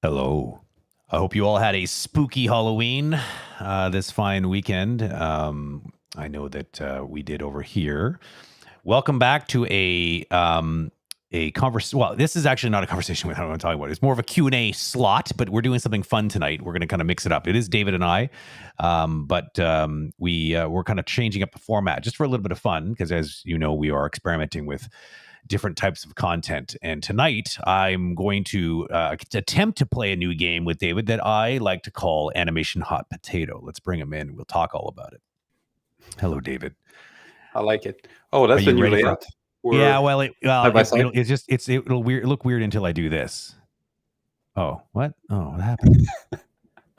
Hello. I hope you all had a spooky Halloween this fine weekend. I know that we did over here. Welcome back to a conversation. Well, this is actually not a conversation with what I'm talking about. It's more of a Q&A slot, but we're doing something fun tonight. We're going to kind of mix it up. It is David and I, but we're kind of changing up the format just for a little bit of fun because, as you know, we are experimenting with different types of content. And tonight I'm going to attempt to play a new game with David that I like to call Animation Hot Potato. Let's bring him in. We'll talk all about it. Hello, David. I like it. Oh, that's the new layout. Yeah, well, it'll look weird until I do this. Oh, what? Oh, what happened?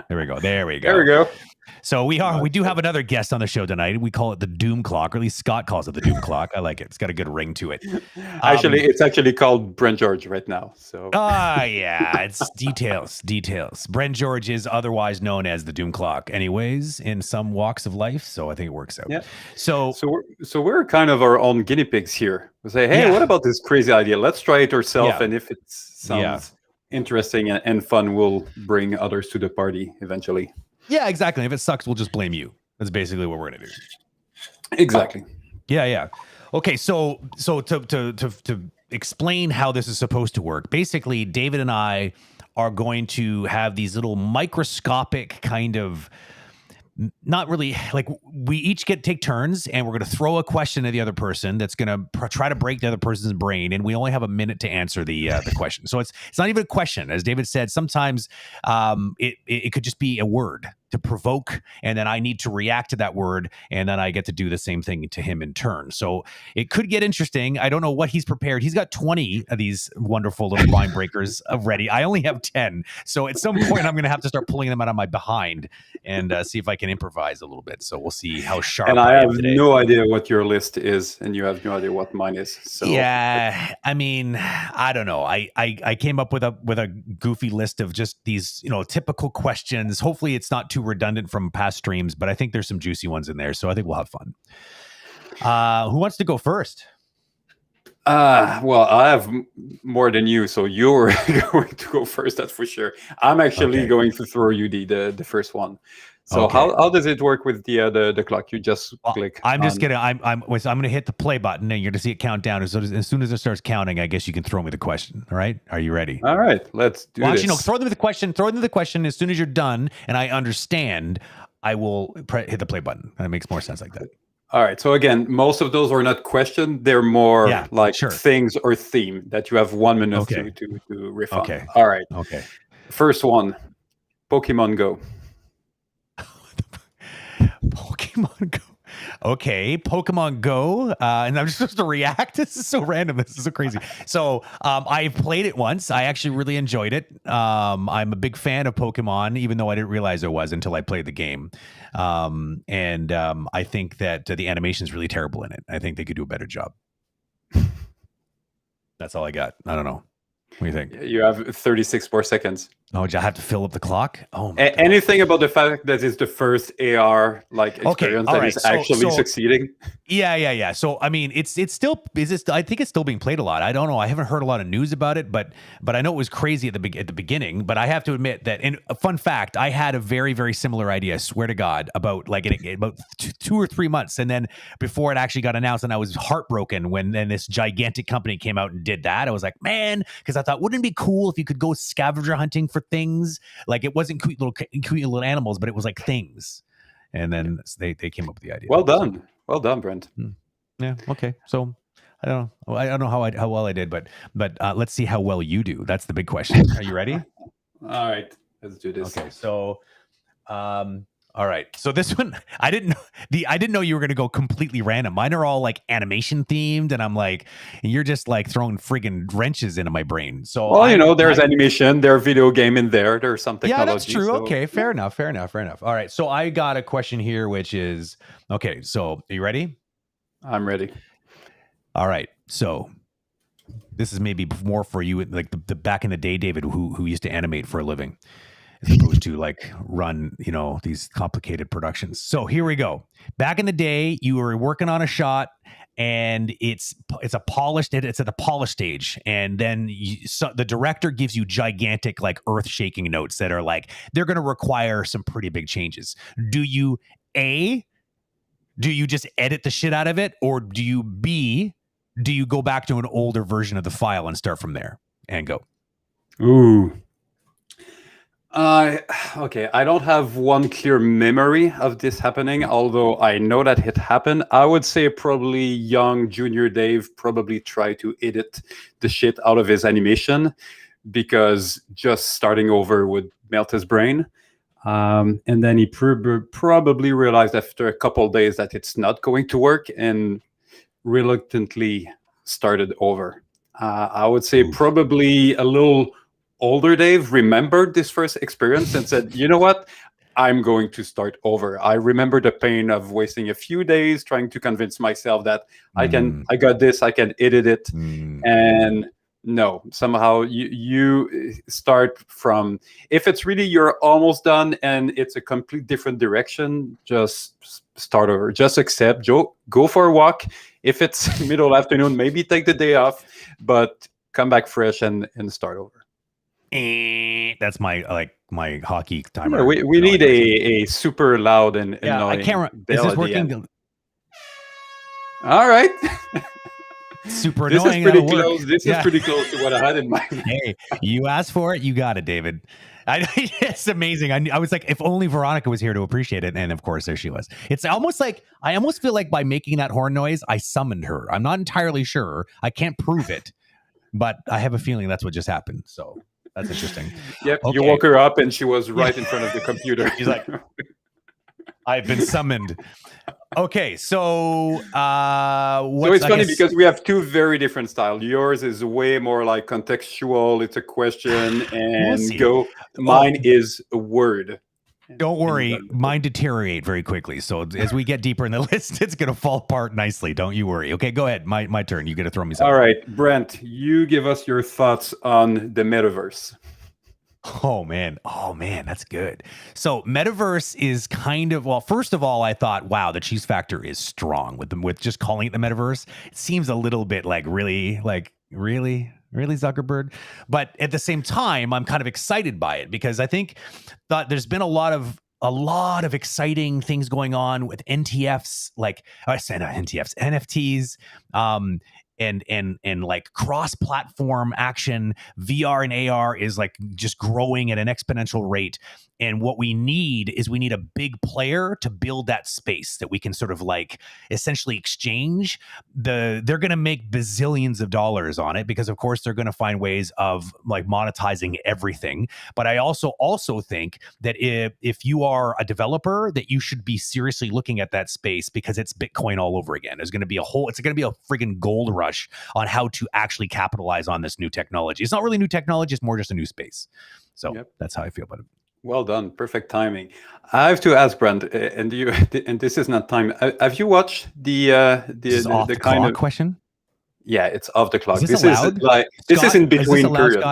There we go. There we go. So we do have another guest on the show tonight. We call it the Doom Clock, or at least Scott calls it the Doom Clock. I like it. It's got a good ring to it. It's actually called Brent George right now. So yeah, it's details. Brent George is otherwise known as the Doom Clock, anyways, in some walks of life. So I think it works out. Yeah. So we're kind of our own guinea pigs here. We say, hey, what about this crazy idea? Let's try it ourselves, and if it sounds interesting and fun, we'll bring others to the party eventually. Yeah, exactly. If it sucks, we'll just blame you. That's basically what we're going to do. Exactly. Yeah. Okay, so to explain how this is supposed to work, basically, David and I are going to have these little microscopic kind of, not really, like we each take turns, and we're going to throw a question at the other person that's going to try to break the other person's brain, and we only have a minute to answer the question. So it's not even a question. As David said, sometimes it could just be a word to provoke, and then I need to react to that word, and then I get to do the same thing to him in turn. So it could get interesting. I don't know what he's prepared. He's got 20 of these wonderful little mind breakers ready. I only have 10. So at some point, I'm going to have to start pulling them out of my behind and see if I can improvise a little bit. So we'll see how sharp I am. And I have no idea what your list is, and you have no idea what mine is. So yeah, I mean, I don't know. I came up with a goofy list of just these, typical questions. Hopefully it's not too redundant from past streams, but I think there's some juicy ones in there, so I think we'll have fun. Who wants to go first? Well, I have more than you, so you're going to go first, that's for sure. I'm actually going to throw you the first one. So how does it work with the clock? You just click. I'm gonna hit the play button, and you're gonna see it count down. As soon as it starts counting, I guess you can throw me the question. All right? Are you ready? All right, let's do this. Actually, no. Throw them the question. Throw them the question as soon as you're done, and I understand. I will hit the play button. That makes more sense like that. All right. So again, most of those are not questions. They're more things or theme that you have 1 minute to riff on. Okay. All right. Okay. First one, Pokemon Go. Pokemon Go. Okay, Pokemon Go, and I'm just supposed to react. This is so random. This is so crazy. So I've played it once. I actually really enjoyed it. I'm a big fan of Pokemon, even though I didn't realize I was until I played the game. And I think that the animation is really terrible in it. I think they could do a better job. That's all I got. I don't know. What do you think? You have 36 more seconds. Oh, do I have to fill up the clock? Oh, my God. Anything about the fact that it's the first AR experience that is actually succeeding? Yeah. So I mean, I think it's still being played a lot. I don't know. I haven't heard a lot of news about it, but I know it was crazy at the beginning. But I have to admit that, and a fun fact, I had a very, very similar idea. I swear to God, about about 2 or 3 months, and then before it actually got announced, and I was heartbroken when then this gigantic company came out and did that. I was like, man, because I thought, wouldn't it be cool if you could go scavenger hunting for things? Like, it wasn't cute little animals, but it was like things. And then they came up with the idea. Well done, Brent. Yeah. Okay. So I don't know how well I did, but let's see how well you do. That's the big question. Are you ready? All right, let's do this. Okay, so all right. So this one I didn't know you were gonna go completely random. Mine are all like animation themed, and I'm like, and you're just like throwing friggin' wrenches into my brain. So Well, there's animation, there's video game in there's some yeah, that's technology. true. So, Okay, fair enough. All right. So I got a question here, which is okay. So are you ready? I'm ready. All right. So this is maybe more for you, like the back in the day, David, who used to animate for a living, as opposed to like run, these complicated productions. So here we go. Back in the day, you were working on a shot, and it's at the polish stage, and then the director gives you gigantic, like earth-shaking notes that are like they're going to require some pretty big changes. Do you just edit the shit out of it, or do you go back to an older version of the file and start from there and go? Ooh. Okay, I don't have one clear memory of this happening, although I know that it happened. I would say probably young junior Dave probably tried to edit the shit out of his animation because just starting over would melt his brain. And then he probably realized after a couple of days that it's not going to work and reluctantly started over. I would say probably a little older Dave remembered this first experience and said, you know what? I'm going to start over. I remember the pain of wasting a few days trying to convince myself that I got this, I can edit it. And no, somehow you start from, if it's really you're almost done and it's a complete different direction, just start over. Just accept, go for a walk. If it's middle afternoon, maybe take the day off, but come back fresh and start over. That's my hockey timer. Yeah, we need a super loud and annoying. I can't. Is this working? All right. Super this annoying. Is pretty close. This is pretty close to what I had in mind. Hey, you asked for it, you got it, David. It's amazing. I was like, if only Veronica was here to appreciate it, and of course, there she was. It's almost like I almost feel like by making that horn noise, I summoned her. I'm not entirely sure. I can't prove it, but I have a feeling that's what just happened. So. That's interesting. Yep. Okay. You woke her up and she was right in front of the computer. She's like, I've been summoned. Okay. So, so it's funny because we have two very different styles. Yours is way more like contextual. It's a question and mine is a word. Don't worry, mine deteriorate very quickly. So as we get deeper in the list, it's going to fall apart nicely. Don't you worry. Okay, go ahead. My turn. You got to throw me something. All right, Brent, you give us your thoughts on the metaverse. Oh man, that's good. So metaverse is kind of, well, first of all, I thought, wow, the cheese factor is strong with just calling it the metaverse. It seems a little bit really Zuckerberg, but at the same time, I'm kind of excited by it because I think that there's been a lot of exciting things going on with NTFs, like I said, NTFs, NFTs, and like cross-platform action. VR and AR is like just growing at an exponential rate. And what we need is a big player to build that space that we can sort of like essentially exchange. They're going to make bazillions of dollars on it because of course they're going to find ways of like monetizing everything. But I also think that if you are a developer, that you should be seriously looking at that space because it's Bitcoin all over again. It's going to be a friggin' gold rush on how to actually capitalize on this new technology. It's not really new technology, it's more just a new space. So That's how I feel about it. Well done. Perfect timing. I have to ask Brent, and this is not time. Have you watched the off the kind of question? Yeah, it's off the clock. This allowed? This is in between period.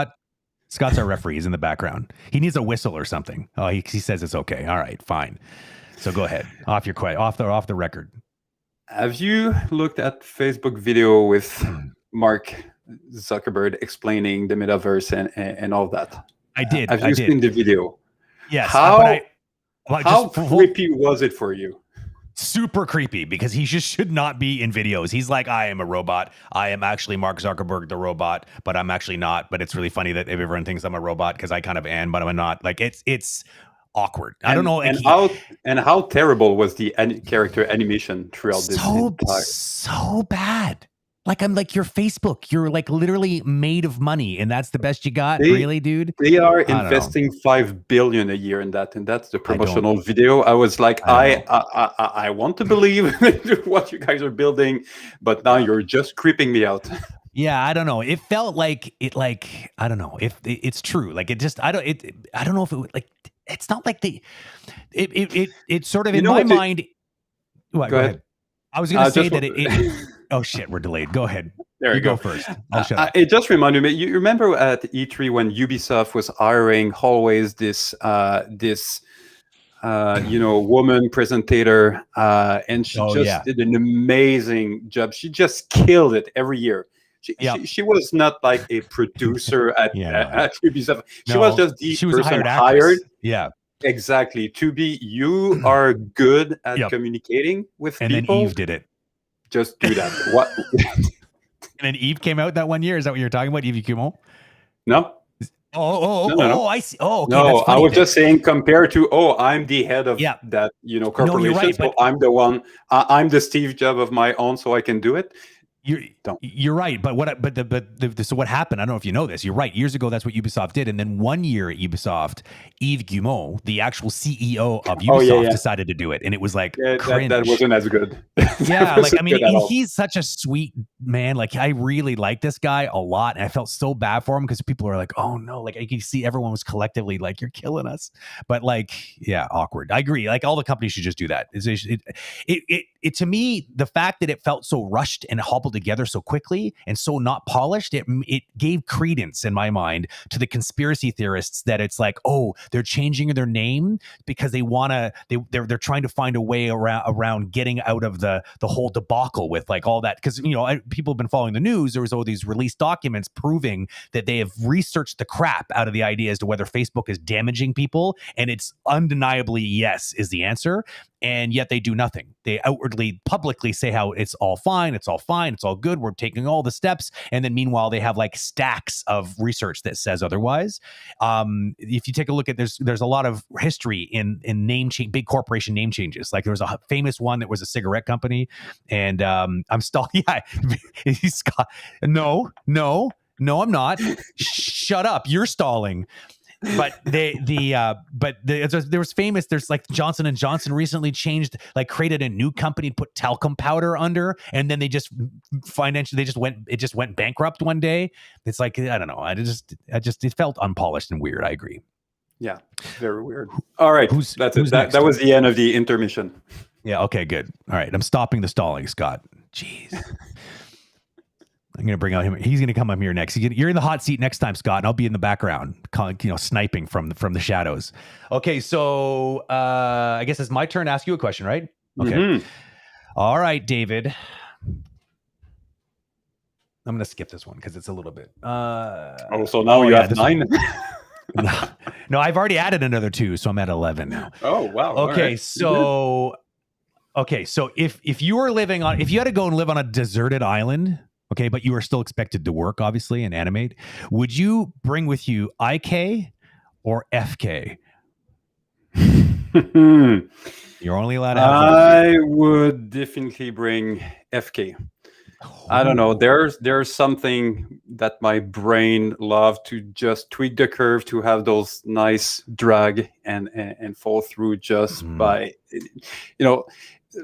Scott's our referee. He's in the background. He needs a whistle or something. Oh, he says it's okay. All right, fine. So go ahead. Off the record. Have you looked at Facebook video with Mark Zuckerberg explaining the metaverse and all that? I did. Have you seen the video? Yes. How creepy was it for you? Super creepy because he just should not be in videos. He's like, I am a robot. I am actually Mark Zuckerberg, the robot, but I'm actually not. But it's really funny that everyone thinks I'm a robot because I kind of am, but I'm not. Like it's awkward. I don't know. How terrible was the character animation throughout this entire? So bad. Like, I'm like, you're Facebook. You're like literally made of money, and that's the best you got, They really, dude? they are I don't know. investing 5 billion a year in that, and that's the I don't. promotional video. I was like, I don't know. I want to believe what you guys are building, but now Yeah. you're just creeping me out. Yeah, I don't know. It felt like it, like, I don't know if it's true. Like, it just, I don't know if it would, like, it's not like it sort of You in know my what? mind. What? Go Go ahead. ahead. I was going to say Just that oh shit, we're delayed. Go ahead. there You you go go. first. I'll shut up. It just reminded me. You remember at E3 when Ubisoft was hiring always this woman presentator, and she Oh just yeah. did an amazing job. She just killed it every year. Yep. She was not like a producer at Yeah. at Ubisoft. She was No, just the she was a person hired hired. actress. Yeah. Exactly. To be, you are good at Yep. communicating with And then people. Eve did it. Just do that. What? And then Eve came out that one year. Is that what you're talking about, Eve Cumo? No. Oh, I see. Oh, okay. No, That's funny. I was just saying, compared to, I'm the head of that, corporation. No, you're right, so I'm the one. I'm the Steve Jobs of my own, so I can do it. You're right, but so what happened? I don't know if you know this. You're right. Years ago, that's what Ubisoft did, and then 1 year at Ubisoft, Yves Guillemot, the actual CEO of Ubisoft, decided to do it, and it was like cringe. That wasn't as good. Yeah, like, I mean, he's such a sweet man. Like, I really like this guy a lot, and I felt so bad for him because people are like, "Oh no!" Like, I could see everyone was collectively like, "You're killing us," but like, yeah, awkward. I agree. Like, all the companies should just do that. It to me, the fact that it felt so rushed and hobbled together so quickly and so not polished, it gave credence in my mind to the conspiracy theorists that it's like, oh, they're changing their name because they want to, they're trying to find a way around getting out of the whole debacle with like all that. Because, people have been following the news. There was all these released documents proving that they have researched the crap out of the idea as to whether Facebook is damaging people. And it's undeniably yes is the answer. And yet they do nothing. They outwardly, publicly say how it's all fine, it's all good, we're taking all the steps. And then meanwhile, they have like stacks of research that says otherwise. If you take a look at, there's a lot of history in name change, big corporation name changes. Like there was a famous one that was a cigarette company. And I'm stalling. Yeah, he's got, no, I'm not. Shut up. You're stalling. But there was famous. There's like Johnson & Johnson recently created a new company, put talcum powder under, and then they just financially it just went bankrupt one day. It's like, I don't know. It felt unpolished and weird. I agree. Yeah, very weird. All right, that's it. That was the end of the intermission. Yeah. Okay. Good. All right. I'm stopping the stalling, Scott. Jeez. I'm going to bring out him. He's going to come up here next. You're in the hot seat next time, Scott, and I'll be in the background, sniping from the shadows. Okay, so I guess it's my turn to ask you a question, right? Okay. Mm-hmm. All right, David. I'm going to skip this one because it's a little bit. So now you have 9? No, I've already added another 2, so I'm at 11 now. Oh, wow. Okay, so if you were if you had to go and live on a deserted island, okay, but you are still expected to work, obviously, and animate, would you bring with you IK or FK? You're only allowed to have I would definitely bring FK. I don't know. There's something that my brain loves to just tweak the curve to have those nice drag and fall through just by,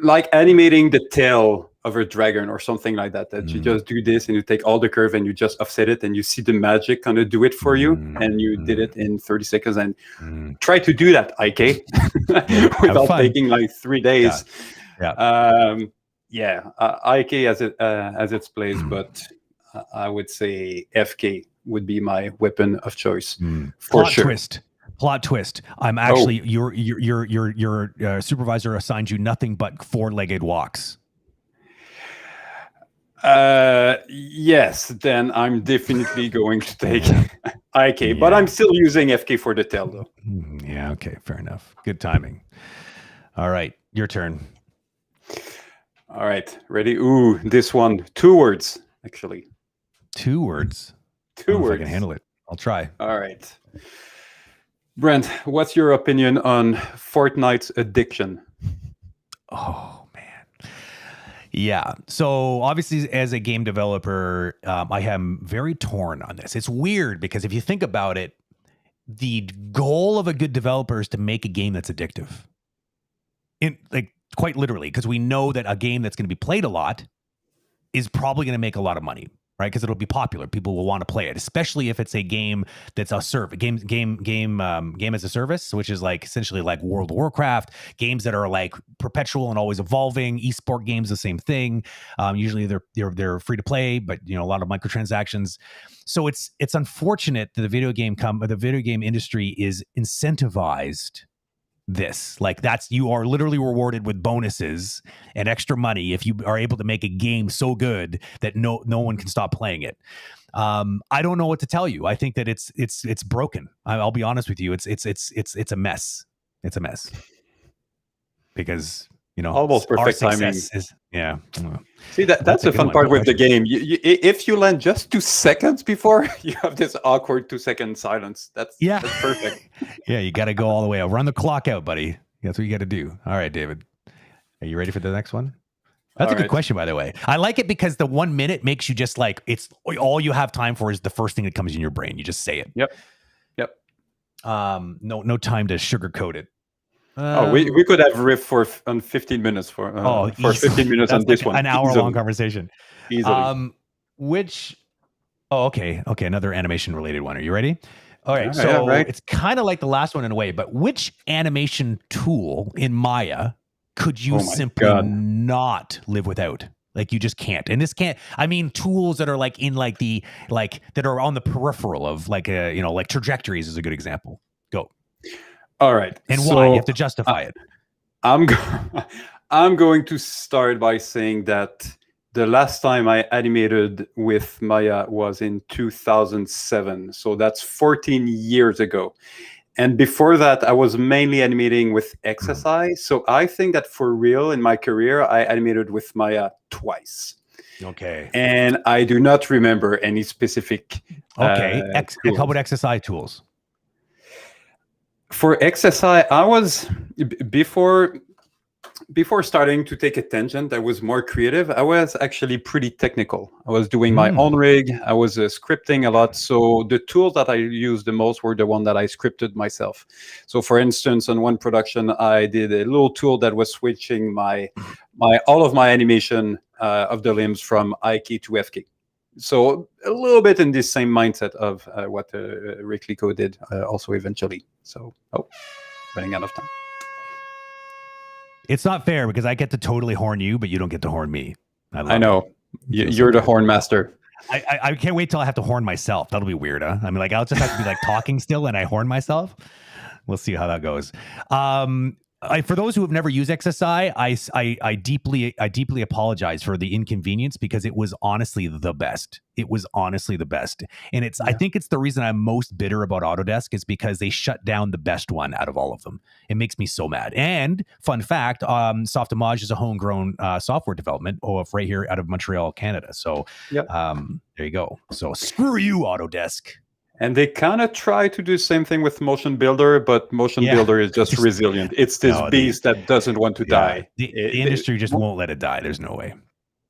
like animating the tail of a dragon or something like that. That you just do this and you take all the curve and you just offset it and you see the magic kind of do it for you, and you did it in 30 seconds. And try to do that, IK, without taking like 3 days. IK as its place, but I would say FK would be my weapon of choice for sure. Plot twist. I'm actually your supervisor assigned you nothing but 4-legged walks. Yes, then I'm definitely going to take IK, but I'm still using FK for the tail though. Yeah, okay, fair enough. Good timing. All right, your turn. All right, ready? Ooh, this one. 2 words, actually. 2 words? 2 words. If I can handle it. I'll try. All right. Brent, what's your opinion on Fortnite's addiction? Oh, man. Yeah. So obviously, as a game developer, I am very torn on this. It's weird because if you think about it, the goal of a good developer is to make a game that's addictive. Like quite literally, because we know that a game that's going to be played a lot is probably going to make a lot of money, right? Because it'll be popular. People will want to play it, especially if it's a game that's a game as a service, which is like essentially like World of Warcraft, games that are like perpetual and always evolving. Esport games, the same thing. Usually they're free to play, but a lot of microtransactions. So it's unfortunate that the video game industry is incentivized this. Like you are literally rewarded with bonuses and extra money if you are able to make a game so good that no one can stop playing it. I don't know what to tell you. I think that it's broken. I'll be honest with you. It's a mess. It's a mess because almost perfect timing. Yeah. See, that's the fun part with the game. If you land just 2 seconds before, you have this awkward 2-second silence. That's perfect. Yeah, you got to go all the way out. Run the clock out, buddy. That's what you got to do. All right, David. Are you ready for the next one? That's a good question, by the way. I like it because the 1 minute makes you just like, it's all you have time for is the first thing that comes in your brain. You just say it. Yep. No time to sugarcoat it. We could have riff on 15 minutes for 15 minutes on this one. An hour-long conversation. Easily. Okay. Another animation-related one. Are you ready? All right. So it's kind of like the last one in a way, but which animation tool in Maya could you simply not live without? Like you just can't. And this can't. I mean, tools that are like in like that are on the peripheral of like like trajectories is a good example. Go. All right. And why? You have to justify it. I'm going to start by saying that the last time I animated with Maya was in 2007. So that's 14 years ago. And before that, I was mainly animating with XSI. So I think that for real in my career, I animated with Maya twice. Okay. And I do not remember any specific. Okay. How about XSI tools? For XSI, I was before starting to take a tangent, I was more creative. I was actually pretty technical. I was doing my own rig. I was scripting a lot. So the tools that I used the most were the one that I scripted myself. So for instance, on one production, I did a little tool that was switching all of my animation of the limbs from I key to F key. So a little bit in this same mindset of what Rick Lico did also eventually. So, running out of time. It's not fair because I get to totally horn you, but you don't get to horn me. I know. You're the horn master. I can't wait till I have to horn myself. That'll be weird, huh? I mean, like I'll just have to be like talking still and I horn myself. We'll see how that goes. For those who have never used XSI, I deeply apologize for the inconvenience because it was honestly the best. It was honestly the best. And I think it's the reason I'm most bitter about Autodesk is because they shut down the best one out of all of them. It makes me so mad. And fun fact, Softimage is a homegrown software development right here out of Montreal, Canada. So there you go. So screw you, Autodesk. And they kind of try to do the same thing with Motion Builder, but Motion Builder is just resilient. It's this beast that doesn't want to die. The industry just won't let it die. There's no way.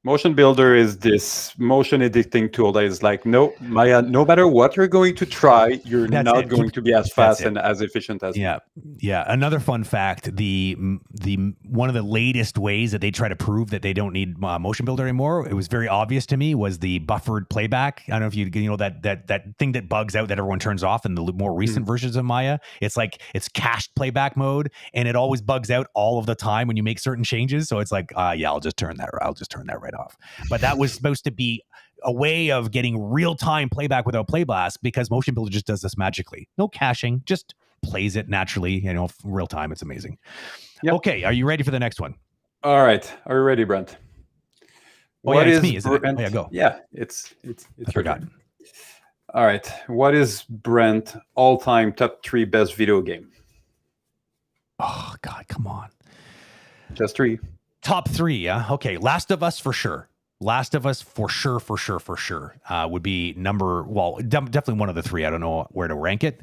Motion Builder is this motion editing tool that is like, no, Maya, no matter what you're going to try, you're not going to be as fast and as efficient as me. Yeah. Another fun fact, the one of the latest ways that they try to prove that they don't need Motion Builder anymore, it was very obvious to me, was the buffered playback. I don't know if you know that thing that bugs out that everyone turns off in the more recent versions of Maya. It's like it's cached playback mode and it always bugs out all of the time when you make certain changes. So it's like, I'll just turn that right off. But that was supposed to be a way of getting real-time playback without playblast because Motion Builder just does this magically. No caching, just plays it naturally, real time. It's amazing. Yep. Okay, are you ready for the next one? All right. Are you ready, Brent? It's me, isn't it? Oh, yeah, go. Yeah, it's I forgot. Turn. All right. What is Brent all-time top 3 best video game? Oh, God, come on. Just 3. Top 3, yeah? Okay, Last of Us for sure. Last of Us for sure would be definitely one of the 3. I don't know where to rank it.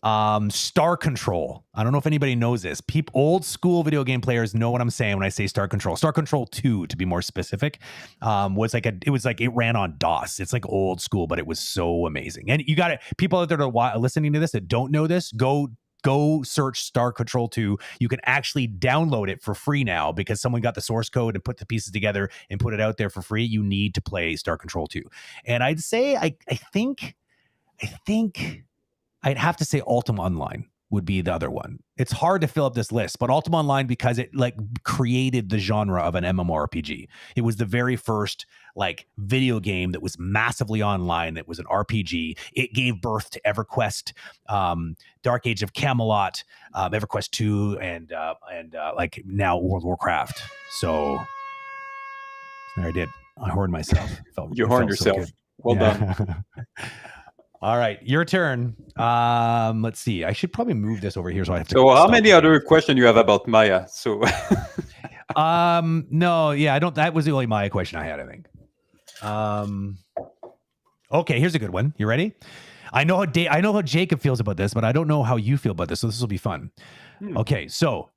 Star Control. I don't know if anybody knows this. Old school video game players know what I'm saying when I say Star Control. Star Control 2, to be more specific, it ran on DOS. It's like old school, but it was so amazing. And you got it. People out there listening to this that don't know this, go search Star Control 2. You can actually download it for free now because someone got the source code and put the pieces together and put it out there for free. You need to play Star Control 2. And I'd say I think I'd have to say Ultima Online would be the other one. It's hard to fill up this list, but Ultima Online, because it like created the genre of an MMORPG. It was the very first like video game that was massively online, that was an RPG. It gave birth to EverQuest, Dark Age of Camelot, EverQuest 2, and like now World of Warcraft. So there I did. I horned myself. You horned yourself. So well done. All right, your turn. Let's see. I should probably move this over here so I have to. So, how many other questions you have about Maya? So, no, yeah, I don't. That was the only Maya question I had, I think. Okay, here's a good one. You ready? I know how Jacob feels about this, but I don't know how you feel about this. So this will be fun. Okay, so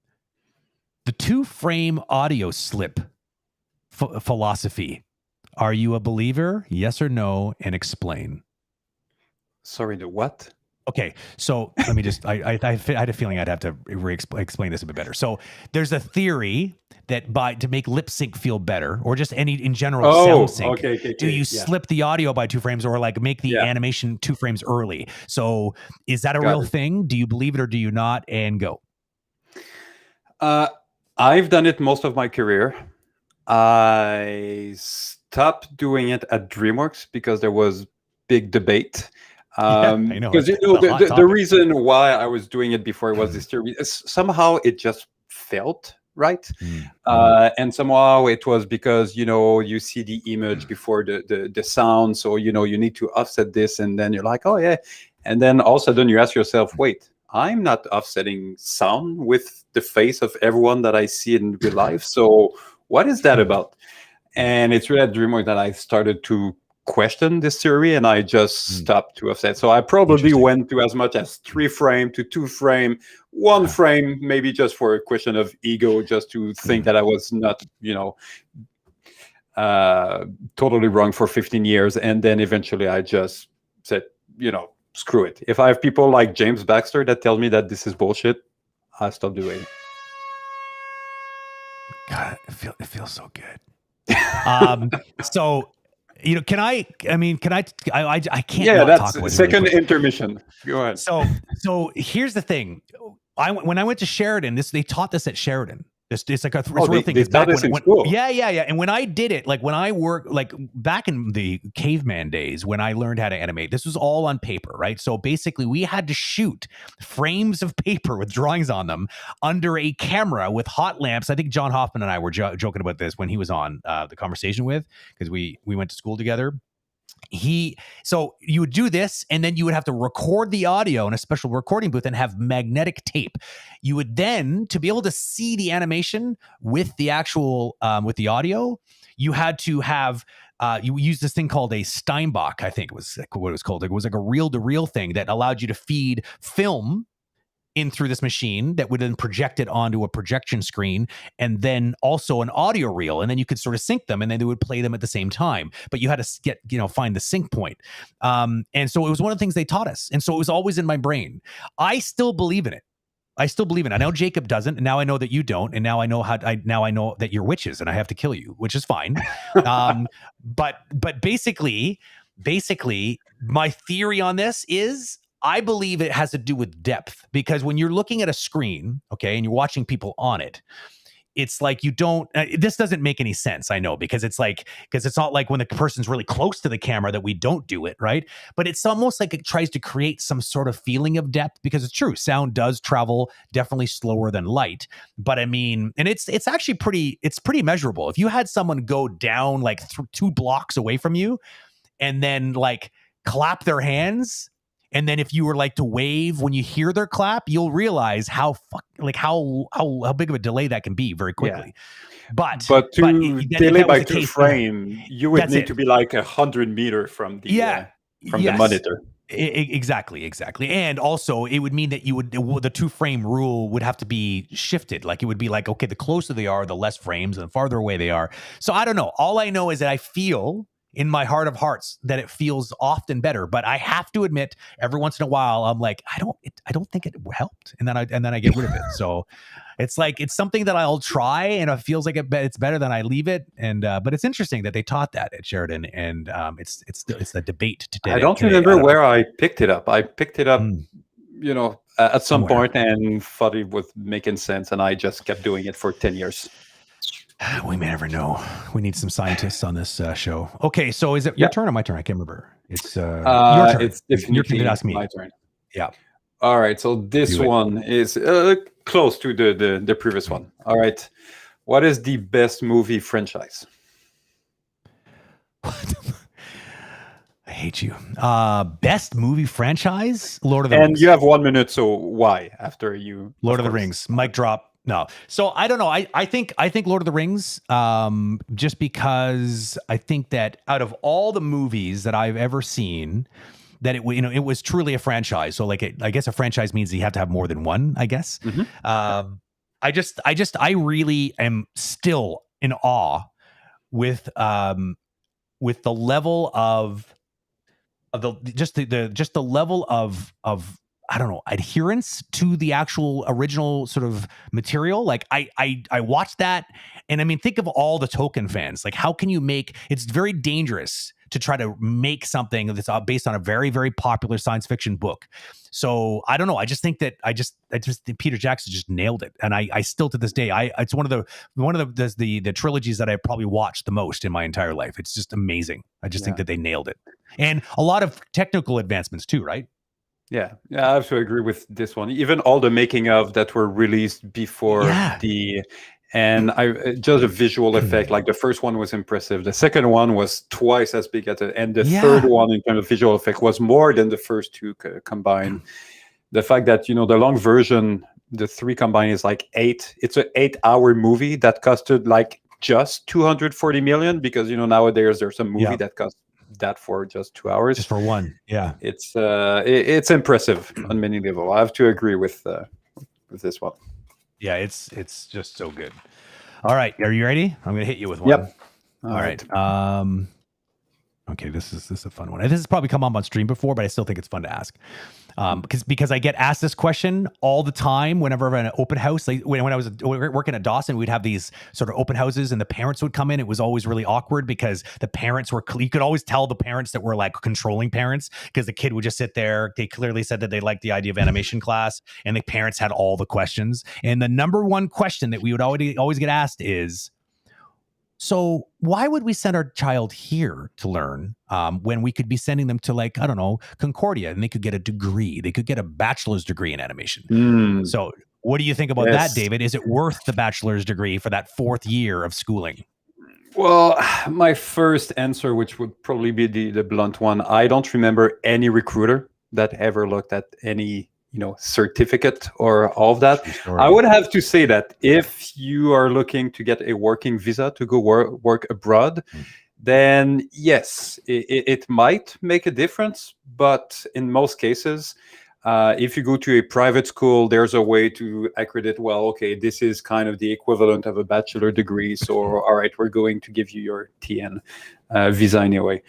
the 2-frame audio slip philosophy. Are you a believer? Yes or no? And explain. Sorry, the what? Okay, so let me just, I had a feeling I'd have to explain this a bit better. So there's a theory that to make lip sync feel better, or just in general sound sync, do you slip the audio by 2 frames, or like make the animation 2 frames early? So is that a real thing? Do you believe it or do you not? And go. I've done it most of my career. I stopped doing it at DreamWorks because there was big debate. I know. Because the reason why I was doing it before it was this theory is somehow it just felt right, and somehow it was because you see the image before the sound, so you need to offset this, and then you're like, oh yeah, and then all of a sudden you ask yourself, wait, I'm not offsetting sound with the face of everyone that I see in real life, so what is that about? And it's really at DreamWorks that I started to question this theory, and I just stopped to offset. So I probably went to as much as 3 frame to 2 frame, 1 frame, maybe just for a question of ego, just to think that I was not, totally wrong for 15 years. And then eventually I just said, screw it. If I have people like James Baxter that tell me that this is bullshit, I stop doing it. God, it feels so good. So, can I can't. Yeah, that's second intermission. Go ahead. So here's the thing. When I went to Sheridan, they taught this at Sheridan. It's like a real thing. They taught this in school. Yeah. And when I did it, like when I worked, like back in the caveman days, when I learned how to animate, this was all on paper, right? So basically, we had to shoot frames of paper with drawings on them under a camera with hot lamps. I think John Hoffman and I were joking about this when he was on the conversation with, because we went to school together. So you would do this, and then you would have to record the audio in a special recording booth and have magnetic tape. You would then, to be able to see the animation with the actual with the audio, you had to have you use this thing called a Steinbach, I think was what it was called. It was like a reel-to-reel thing that allowed you to feed film in through this machine that would then project it onto a projection screen, and then also an audio reel, and then you could sort of sync them, and then they would play them at the same time. But you had to find the sync point. And so it was one of the things they taught us, and so it was always in my brain. I still believe in it. I know Jacob doesn't, and now I know that you don't, and now I know I know that you're witches, and I have to kill you, which is fine. But basically, my theory on this is, I believe it has to do with depth, because when you're looking at a screen, okay, and you're watching people on it, it's like you don't, this doesn't make any sense, I know, because it's not like when the person's really close to the camera that we don't do it, right? But it's almost like it tries to create some sort of feeling of depth, because it's true, sound does travel definitely slower than light. But I mean, and it's actually pretty measurable. If you had someone go down like 2 blocks away from you and then like clap their hands, and then if you were like to wave when you hear their clap, you'll realize how big of a delay that can be very quickly. Yeah. But to delay by 2 frame, you would need to be like 100 meters from the from the Yes. monitor. Exactly. And also it would mean that the 2-frame rule would have to be shifted. Like it would be like, okay, the closer they are, the less frames, and the farther away they are. So I don't know. All I know is that I feel in my heart of hearts that it feels often better, but I have to admit every once in a while I'm like, I don't think it helped. And then I get rid of it. So it's like, it's something that I'll try and it feels like it's better than I leave it. And, but it's interesting that they taught that at Sheridan, and it's the debate today. I don't remember where I picked it up. I picked it up, at some point and thought it was making sense. And I just kept doing it for 10 years. We may never know. We need some scientists on this show. Okay, so is it your turn or my turn? I can't remember. It's your turn. It's definitely your turn to ask me. My turn. Yeah. All right. So this one is close to the previous one. All right. What is the best movie franchise? What? I hate you. Best movie franchise? Lord of the Rings. And you have 1 minute. So why after you? Lord of the Rings. Mic drop. No. So I don't know. I think Lord of the Rings, just because I think that out of all the movies that I've ever seen, that it was truly a franchise. So like, I guess a franchise means you have to have more than one, I guess. Mm-hmm. I really am still in awe with the level of the level of I don't know, adherence to the actual original sort of material. Like I watched that, and I mean, think of all the Tolkien fans. Like, how can you make? It's very dangerous to try to make something that's based on a very, very popular science fiction book. So I don't know. I just think that I just think Peter Jackson just nailed it, and I still to this day, it's one of the trilogies that I probably watched the most in my entire life. It's just amazing. I just think that they nailed it, and a lot of technical advancements too, right? Yeah, I have to agree with this one. Even all the making of that were released before and just a visual effect. Like the first one was impressive. The second one was twice as big as it, and the third one in terms of visual effect was more than the first two combined. The fact that the long version, the three combined is like 8. It's an 8-hour movie that costed like just 240 million, because nowadays there's a movie that costs that for just 2 hours, just for one. It's impressive on many levels. I have to agree with this one. Yeah, it's just so good. All right, are you ready? I'm gonna hit you with one. Yep. All right. Okay, this is a fun one. This has probably come up on stream before, but I still think it's fun to ask. Because I get asked this question all the time whenever I'm at an open house. Like when I was working at Dawson, we'd have these sort of open houses, and the parents would come in. It was always really awkward because the parents you could always tell the parents that were like controlling parents, because the kid would just sit there. They clearly said that they liked the idea of animation class, and the parents had all the questions. And the number one question that we would always get asked is, so why would we send our child here to learn when we could be sending them to, like, I don't know, Concordia, and they could get a degree? They could get a bachelor's degree in animation. So what do you think about that, David? Is it worth the bachelor's degree for that 4th year of schooling? Well, my first answer, which would probably be the blunt one, I don't remember any recruiter that ever looked at any certificate or all of that. Sure. I would have to say that if you are looking to get a working visa to go work abroad, then yes, it might make a difference. But in most cases, if you go to a private school, there's a way to accredit, well, okay, this is kind of the equivalent of a bachelor degree. So, all right, we're going to give you your TN visa anyway.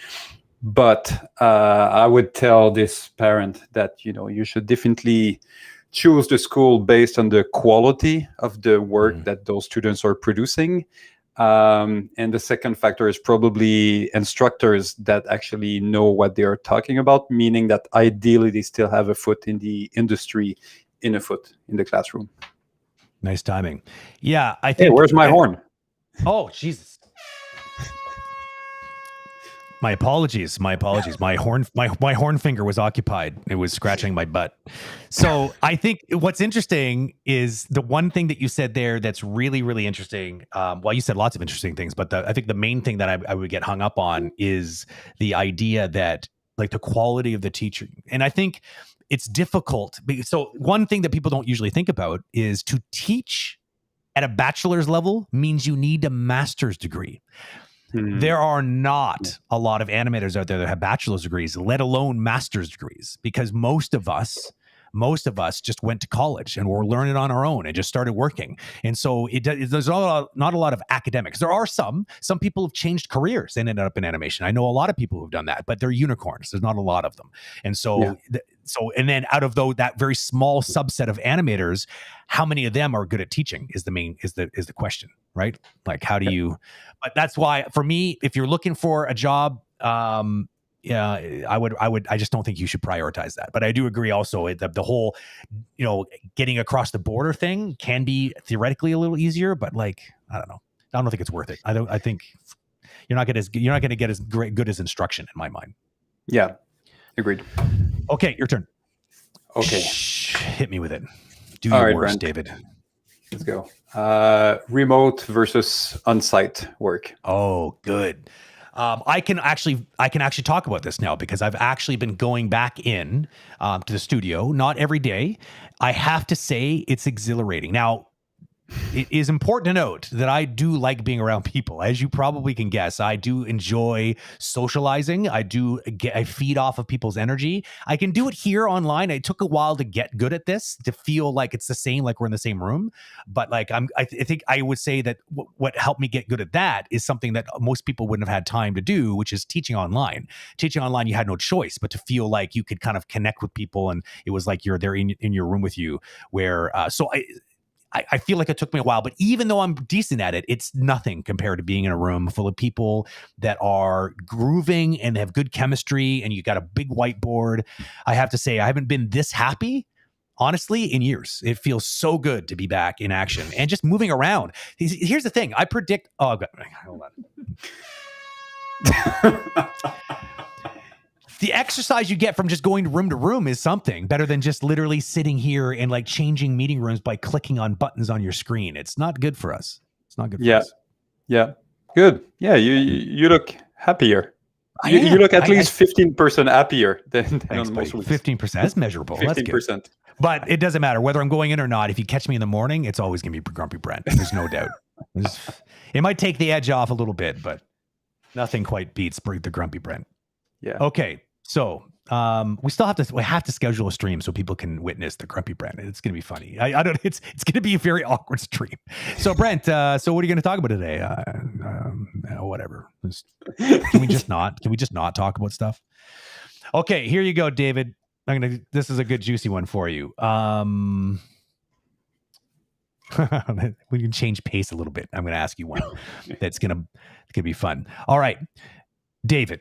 But I would tell this parent that, you should definitely choose the school based on the quality of the work that those students are producing. And the second factor is probably instructors that actually know what they are talking about, meaning that ideally they still have a foot in the industry, a foot in the classroom. Nice timing. Yeah, I think. Hey, where's my horn? Oh, Jesus. My apologies. My horn finger was occupied. It was scratching my butt. So I think what's interesting is the one thing that you said there that's really, really interesting. Well, you said lots of interesting things, but I think the main thing that I would get hung up on is the idea that, like, the quality of the teaching. And I think it's difficult. So one thing that people don't usually think about is to teach at a bachelor's level means you need a master's degree. there are not a lot of animators out there that have bachelor's degrees, let alone master's degrees, because most of us just went to college and we're learning on our own and just started working. And so there's not a lot of academics. There are some people have changed careers and ended up in animation. I know a lot of people who've done that, but they're unicorns. There's not a lot of them. And so, and then out of that very small subset of animators, how many of them are good at teaching is the question, right? Like, how do you, but that's why for me, if you're looking for a job, I just don't think you should prioritize that. But I do agree also the whole, getting across the border thing can be theoretically a little easier, but like, I don't know. I don't think it's worth it. I think you're not going to get as good as instruction in my mind. Yeah. Agreed. Okay. Your turn. Okay. Hit me with it. Do your worst, Brent. David. Let's go. Remote versus on-site work. Oh, good. I can actually talk about this now because I've actually been going back in to the studio, not every day. I have to say it's exhilarating. Now, it is important to note that I do like being around people. As you probably can guess, I do enjoy socializing. I feed off of people's energy. I can do it here online. It took a while to get good at this, to feel like it's the same, like we're in the same room. But like I think I would say that what helped me get good at that is something that most people wouldn't have had time to do, which is teaching online. Teaching online, you had no choice but to feel like you could kind of connect with people, and it was like they're in your room with you. I feel like it took me a while, but even though I'm decent at it, it's nothing compared to being in a room full of people that are grooving and have good chemistry, and you got a big whiteboard. I have to say, I haven't been this happy, honestly, in years. It feels so good to be back in action and just moving around. Here's the thing. I predict... Oh, hold on. The exercise you get from just going room to room is something better than just literally sitting here and like changing meeting rooms by clicking on buttons on your screen. It's not good for us. It's not good for us. Yeah. Good. Yeah. You look happier. You look at least 15% happier than most weeks. 15%. That's measurable. 15%. That's good. But it doesn't matter whether I'm going in or not. If you catch me in the morning, it's always going to be Grumpy Brent. There's no doubt. It might take the edge off a little bit, but nothing quite beats the Grumpy Brent. Yeah. Okay. So we have to schedule a stream so people can witness the Grumpy Brent. It's going to be funny. It's going to be a very awkward stream. So Brent, so what are you going to talk about today? Whatever. Can we just not talk about stuff? Okay, here you go, David. This is a good juicy one for you. We can change pace a little bit. I'm going to ask you one that's going to be fun. All right, David.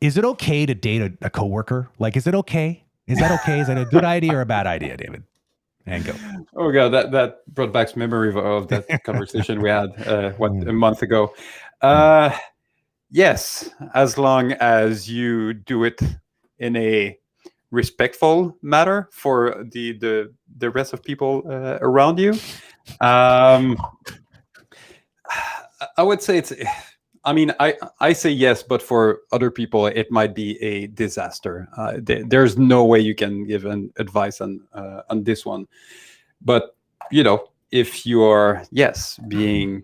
Is it okay to date a coworker? Like, is it okay? Is that okay? Is that a good idea or a bad idea, David? And go. Oh God, that brought back memory of that conversation we had a month ago. Yes, as long as you do it in a respectful manner for the rest of people around you. I would say it's. I mean, I say yes, but for other people, it might be a disaster. There's no way you can give an advice on this one. But, if you are, being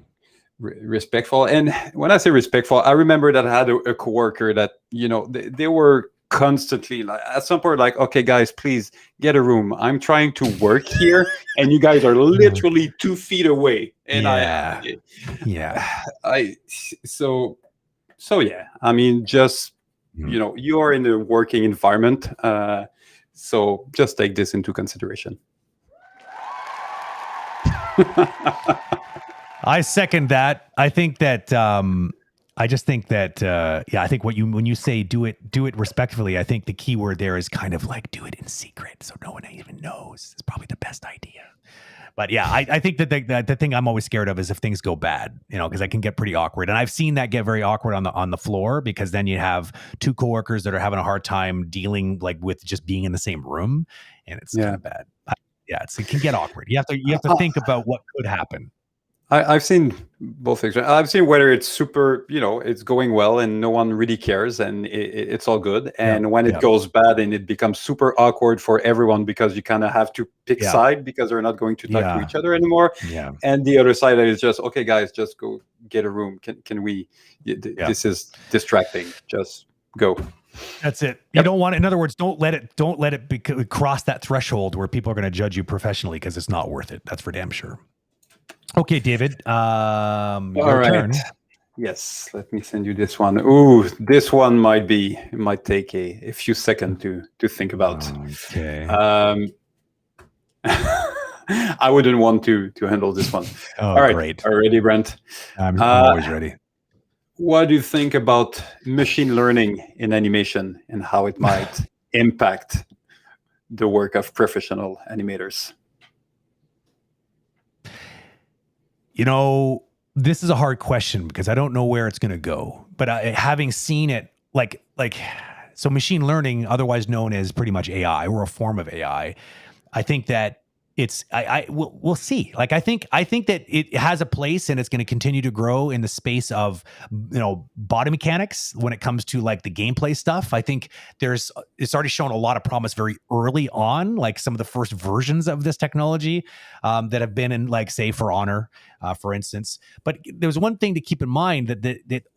respectful. And when I say respectful, I remember that I had a coworker that, they were constantly like, at some point, like, okay, guys, please get a room. I'm trying to work here, and you guys are literally 2 feet away. And So yeah, I mean, just, you are in a working environment. So just take this into consideration. I second that. I think that, I just think that, I think when you say do it respectfully, I think the key word there is kind of like do it in secret so no one even knows. It's probably the best idea. But yeah, I think that the thing I'm always scared of is if things go bad, because I can get pretty awkward. And I've seen that get very awkward on the floor, because then you have 2 coworkers that are having a hard time dealing like with just being in the same room, and it's kind of bad. It can get awkward. You have to think about what could happen. I've seen both things. I've seen whether it's super, it's going well and no one really cares and it's all good. Yeah. And when it Yeah. goes bad and it becomes super awkward for everyone because you kind of have to pick Yeah. side because they're not going to talk to Yeah. each other anymore. Yeah. And the other side is just, okay, guys, just go get a room. Can we? This is distracting. Just go. That's it. You don't want it. In other words, don't let it cross that threshold where people are going to judge you professionally because it's not worth it. That's for damn sure. Okay, David. Your turn. Yes, let me send you this one. Ooh, this one might take a few seconds to think about. Okay. I wouldn't want to handle this one. Oh, all right. Great. Are you ready, Brent? I'm always ready. What do you think about machine learning in animation and how it might impact the work of professional animators? This is a hard question because I don't know where it's going to go. But having seen it, so machine learning, otherwise known as pretty much AI or a form of AI, I think that we'll see. I think that it has a place and it's going to continue to grow in the space of, body mechanics when it comes to the gameplay stuff. I think it's already shown a lot of promise very early on, like some of the first versions of this technology that have been in say For Honor, for instance. But there's one thing to keep in mind that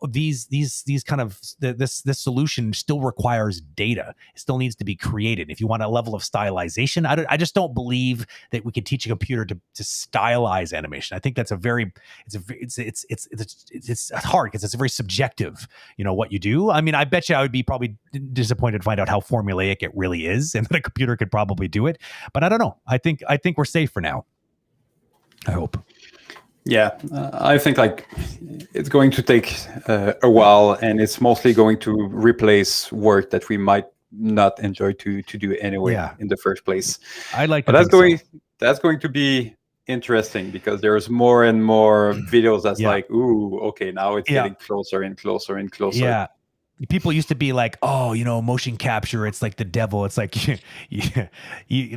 these kind of this solution still requires data. It still needs to be created. If you want a level of stylization, I just don't believe that we can teach a computer to stylize animation. I think that's it's hard because it's very subjective, what you do. I mean, I bet you I would be probably disappointed to find out how formulaic it really is and that a computer could probably do it. But I don't know. I think we're safe for now. I hope. Yeah, I think it's going to take a while, and it's mostly going to replace work that we might not enjoy to do anyway in the first place. That's going to be interesting because there's more and more videos that's ooh, okay, now it's getting closer and closer and closer. Yeah. People used to be like, oh, motion capture, it's like the devil. It's like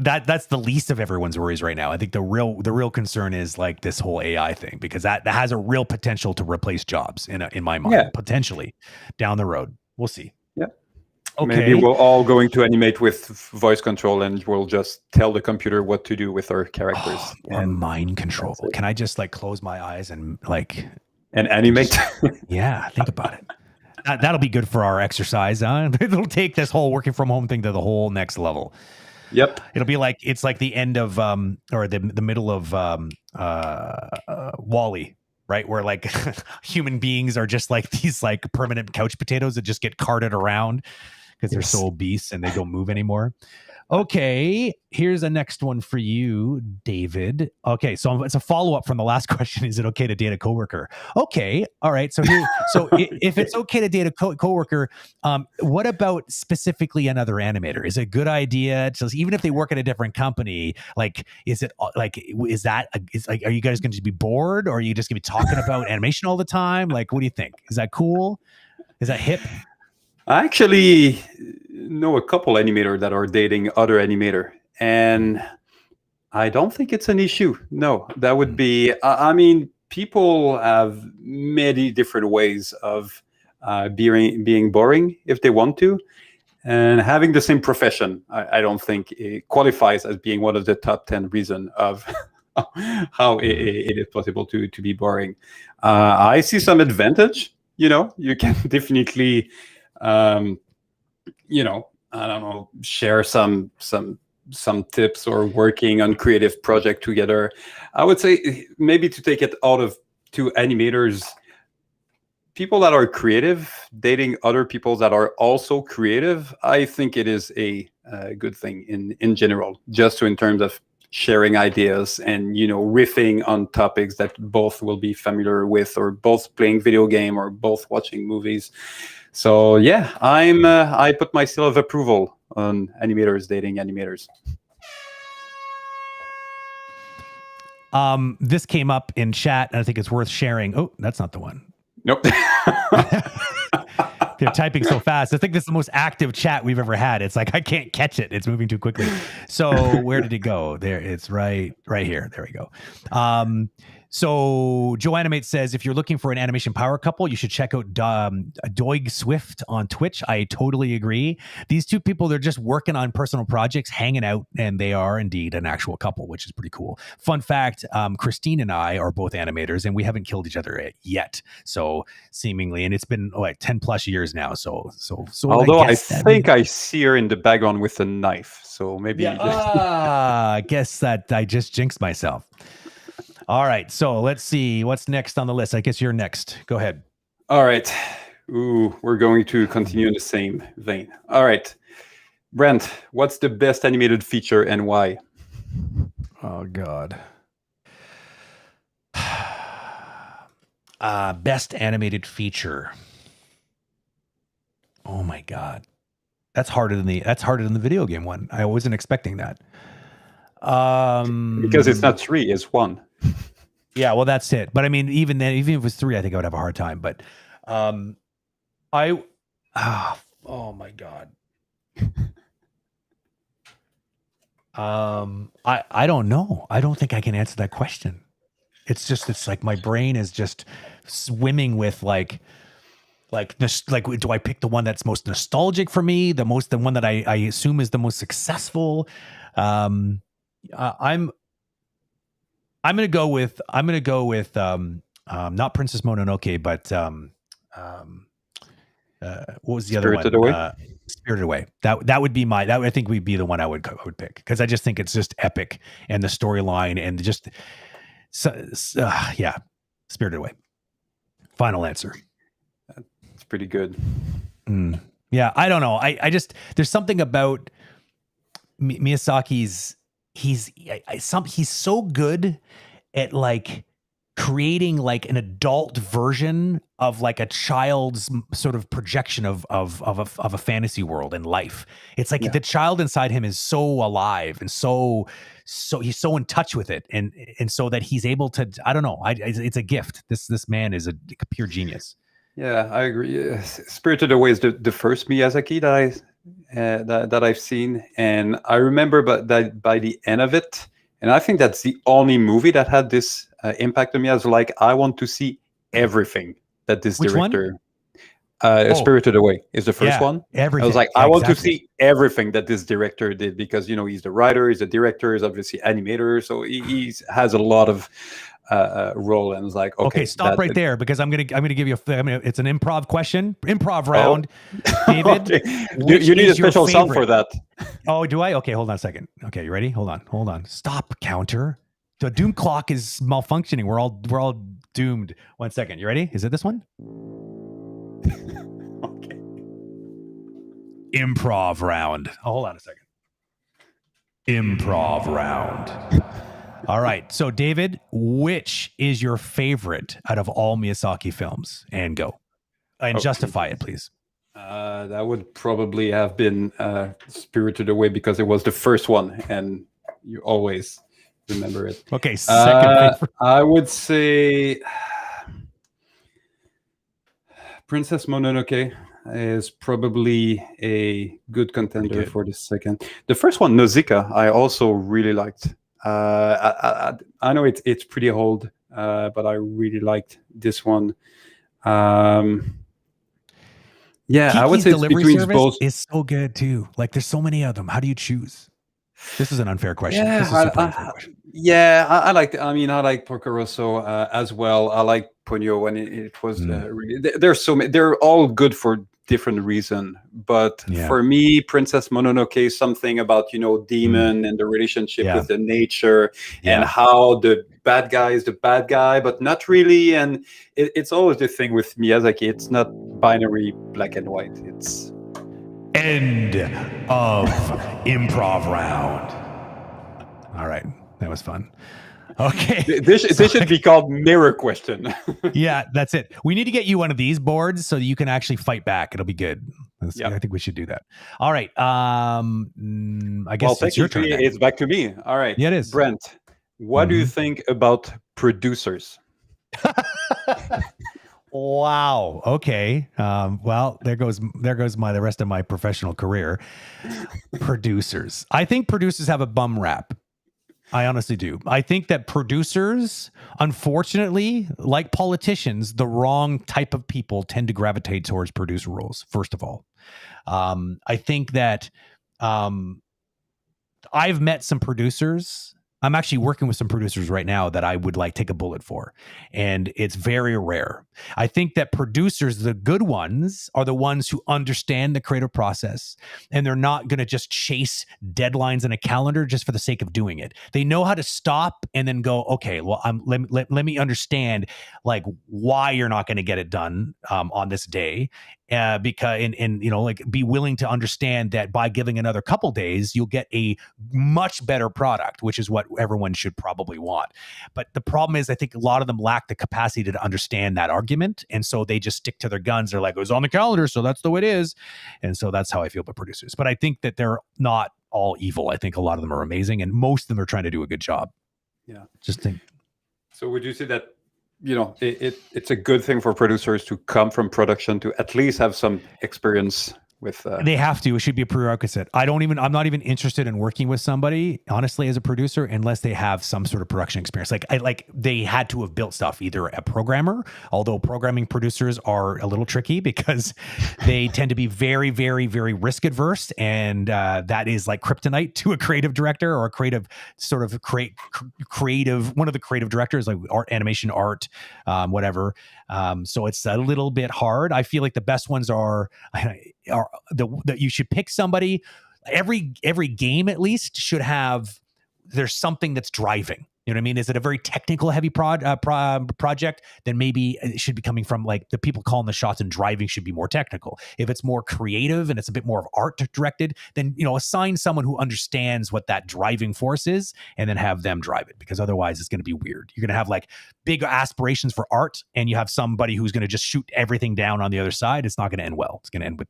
that's the least of everyone's worries right now. I think the real concern is this whole AI thing, because that has a real potential to replace jobs in my mind, potentially down the road. We'll see. Yeah. Okay. Maybe we're all going to animate with voice control and we'll just tell the computer what to do with our characters. Or mind control. Can I just close my eyes and animate? Yeah, think about it. That'll be good for our exercise. Huh? It'll take this whole working from home thing to the whole next level. Yep. It'll be it's like the end of or the middle of WALL-E, right? Where human beings are just these permanent couch potatoes that just get carted around because they're so obese and they don't move anymore. Okay, here's a next one for you, David. Okay, so it's a follow-up from the last question. Is it okay to date a coworker? Okay, all right. So if it's okay to date a coworker, what about specifically another animator? Is it a good idea to, even if they work at a different company, are you guys going to be bored, or are you just going to be talking about animation all the time? What do you think? Is that cool? Is that hip? I actually know a couple animators that are dating other animator, and I don't think it's an issue. No, that would be, I mean, people have many different ways of being boring if they want to, and having the same profession, I don't think it qualifies as being one of the top 10 reasons of how it is possible to be boring. I see some advantage. You can definitely I don't know, share some tips or working on creative project together. I would say maybe to take it out of two animators, people that are creative dating other people that are also creative, I think it is a good thing in general, just in terms of sharing ideas and riffing on topics that both will be familiar with, or both playing video game or both watching movies. So yeah, I put my seal of approval on animators dating animators. This came up in chat, and I think it's worth sharing. Oh, that's not the one. Nope. They're typing so fast. I think this is the most active chat we've ever had. It's I can't catch it. It's moving too quickly. So where did it go? There, it's right here. There we go. So Joe Animate says, if you're looking for an animation power couple, you should check out Doig Swift on Twitch. I totally agree. These two people, they're just working on personal projects, hanging out, and they are indeed an actual couple, which is pretty cool. Fun fact, Christine and I are both animators, and we haven't killed each other yet. So seemingly, and it's been like 10 plus years now. So although I think I see her in the background with a knife. So maybe. Yeah, I guess that I just jinxed myself. All right, so let's see what's next on the list. I guess you're next. Go ahead. All right. Ooh, we're going to continue in the same vein. All right. Brent, what's the best animated feature and why? Oh, God. Best animated feature. Oh, my God. That's harder than the video game one. I wasn't expecting that. Because it's not 3, it's 1. Yeah, well, that's it. But I mean, even then, even if it was 3, I think I would have a hard time. But oh my God. I don't know. I don't think I can answer that question. It's like my brain is just swimming with like do I pick the one that's most nostalgic for me, the one that I assume is the most successful? I'm gonna go with not Princess Mononoke, but what was the other one? Spirited Away. Spirited Away. That would be I think would be the one I would pick, because I just think it's just epic, and the storyline, and just yeah, Spirited Away. Final answer. It's pretty good. Yeah, I don't know. I just, there's something about Miyazaki's. He's so good at like creating like an adult version of like a child's sort of projection of a fantasy world and life. It's like the child inside him is so alive and so he's so in touch with it, and so that he's able to, I don't know. It's a gift. This man is a pure genius. Yeah, I agree. Spirited Away is the first Miyazaki that I've seen, and I remember, but that by the end of it, and I think that's the only movie that had this impact on me. I was like, I want to see everything that this director. Spirited Away is the first one. Everything. I was like, I want to see everything that this director did, because he's the writer, he's the director, he's obviously animator, so he has a lot of role. And was like, okay, stop right there, because I'm gonna give you it's an improv question, improv round. David, you need a special sound for that. Oh, do I? Okay, hold on a second. Okay, you ready? Hold on. Stop counter. The doom clock is malfunctioning. We're all doomed. 1 second. You ready? Is it this one? Okay. Improv round. Oh, hold on a second. Improv round. All right. So, David, which is your favorite out of all Miyazaki films? And go. And justify it, please. That would probably have been Spirited Away, because it was the first one, and you always remember it. Okay, second favorite. I would say Princess Mononoke is probably a good contender for the second. The first one, Nausicaa, I also really liked. I know it's pretty old, but I really liked this one. Yeah, Kiki's I would say delivery service both is so good too. Like, there's so many of them. How do you choose? This is an unfair question. Yeah, this is super unfair question. Yeah, I like. I like Porco Rosso as well. I like Ponyo, and it was really. There's so many. They're all good for different reason. But for me, Princess Mononoke is something about demon and the relationship with the nature, and how the bad guy is the bad guy, but not really. And it's always the thing with Miyazaki. It's not binary black and white. It's end of improv round. All right. That was fun. Okay. This should be called mirror question. Yeah, that's it. We need to get you one of these boards so you can actually fight back. It'll be good. I think we should do that. All right. I guess it's your turn. It's back to me. All right. Yeah, it is. Brent, what do you think about producers? Wow. Okay. Well, there goes the rest of my professional career. Producers. I think producers have a bum rap. I honestly do. I think that producers, unfortunately, like politicians, the wrong type of people tend to gravitate towards producer roles, first of all. I think that I've met some producers. I'm actually working with some producers right now that I would like take a bullet for. And it's very rare. I think that producers, the good ones, are the ones who understand the creative process, and they're not going to just chase deadlines in a calendar just for the sake of doing it. They know how to stop and then go, okay, well, let me understand like why you're not going to get it done on this day. Because and like be willing to understand that by giving another couple days, you'll get a much better product, which is what everyone should probably want. But the problem is, I think a lot of them lack the capacity to understand that argument, and so they just stick to their guns. They're like, it was on the calendar, so that's the way it is. And so that's how I feel about producers. But I think that they're not all evil. I think a lot of them are amazing, and most of them are trying to do a good job. Yeah. Just think. So would you say that it's a good thing for producers to come from production to at least have some experience with they have to. It should be a prerequisite. I'm not even interested in working with somebody, honestly, as a producer, unless they have some sort of production experience. Like they had to have built stuff, either a programmer, although programming producers are a little tricky because they tend to be very, very, very risk adverse. And that is like kryptonite to a creative director or a creative sort of creative, one of the creative directors, like animation, art, whatever. So it's a little bit hard. I feel like the best ones are that you should pick somebody. Every game at least should have, there's something that's driving. You know what I mean? Is it a very technical heavy project? Then maybe it should be coming from like the people calling the shots, and driving should be more technical. If it's more creative and it's a bit more of art directed, then assign someone who understands what that driving force is, and then have them drive it. Because otherwise, it's going to be weird. You're going to have like big aspirations for art, and you have somebody who's going to just shoot everything down on the other side. It's not going to end well. It's going to end with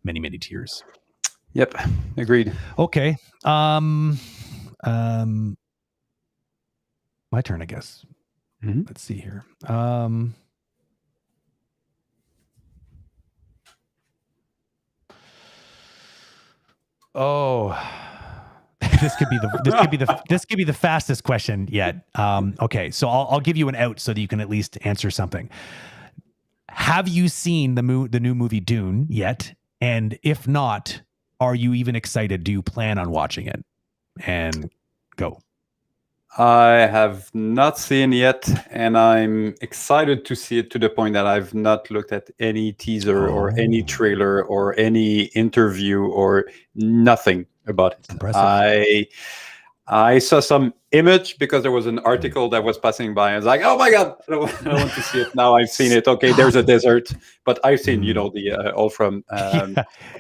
many, many tears. Yep, agreed. Okay. My turn, I guess. Mm-hmm. Let's see here. This could be the fastest question yet. Okay, so I'll give you an out so that you can at least answer something. Have you seen the new movie Dune yet? And if not, are you even excited? Do you plan on watching it? And go. I have not seen yet, and I'm excited to see it to the point that I've not looked at any teaser or any trailer or any interview or nothing about it. Impressive. I saw some image because there was an article that was passing by. I was like, oh my God, I don't want to see it. Now I've seen it. Okay, there's a desert. But I've seen, the all from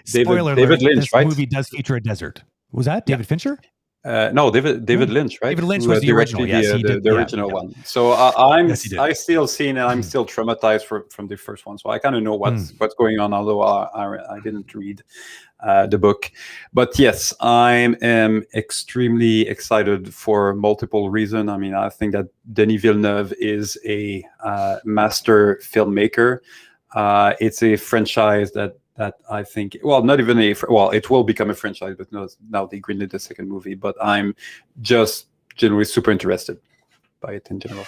David Lynch, this right? This movie does feature a desert. Was that David Fincher? No, David Lynch, right? David Lynch was the original. Yes, he did the original one. So I still seen, and I'm still traumatized from the first one. So I kind of know what's going on, although I didn't read the book. But yes, I am extremely excited for multiple reasons. I mean, I think that Denis Villeneuve is a master filmmaker. It's a franchise that I think, well, not even it will become a franchise, but now they greenlit the second movie. But I'm just generally super interested by it in general.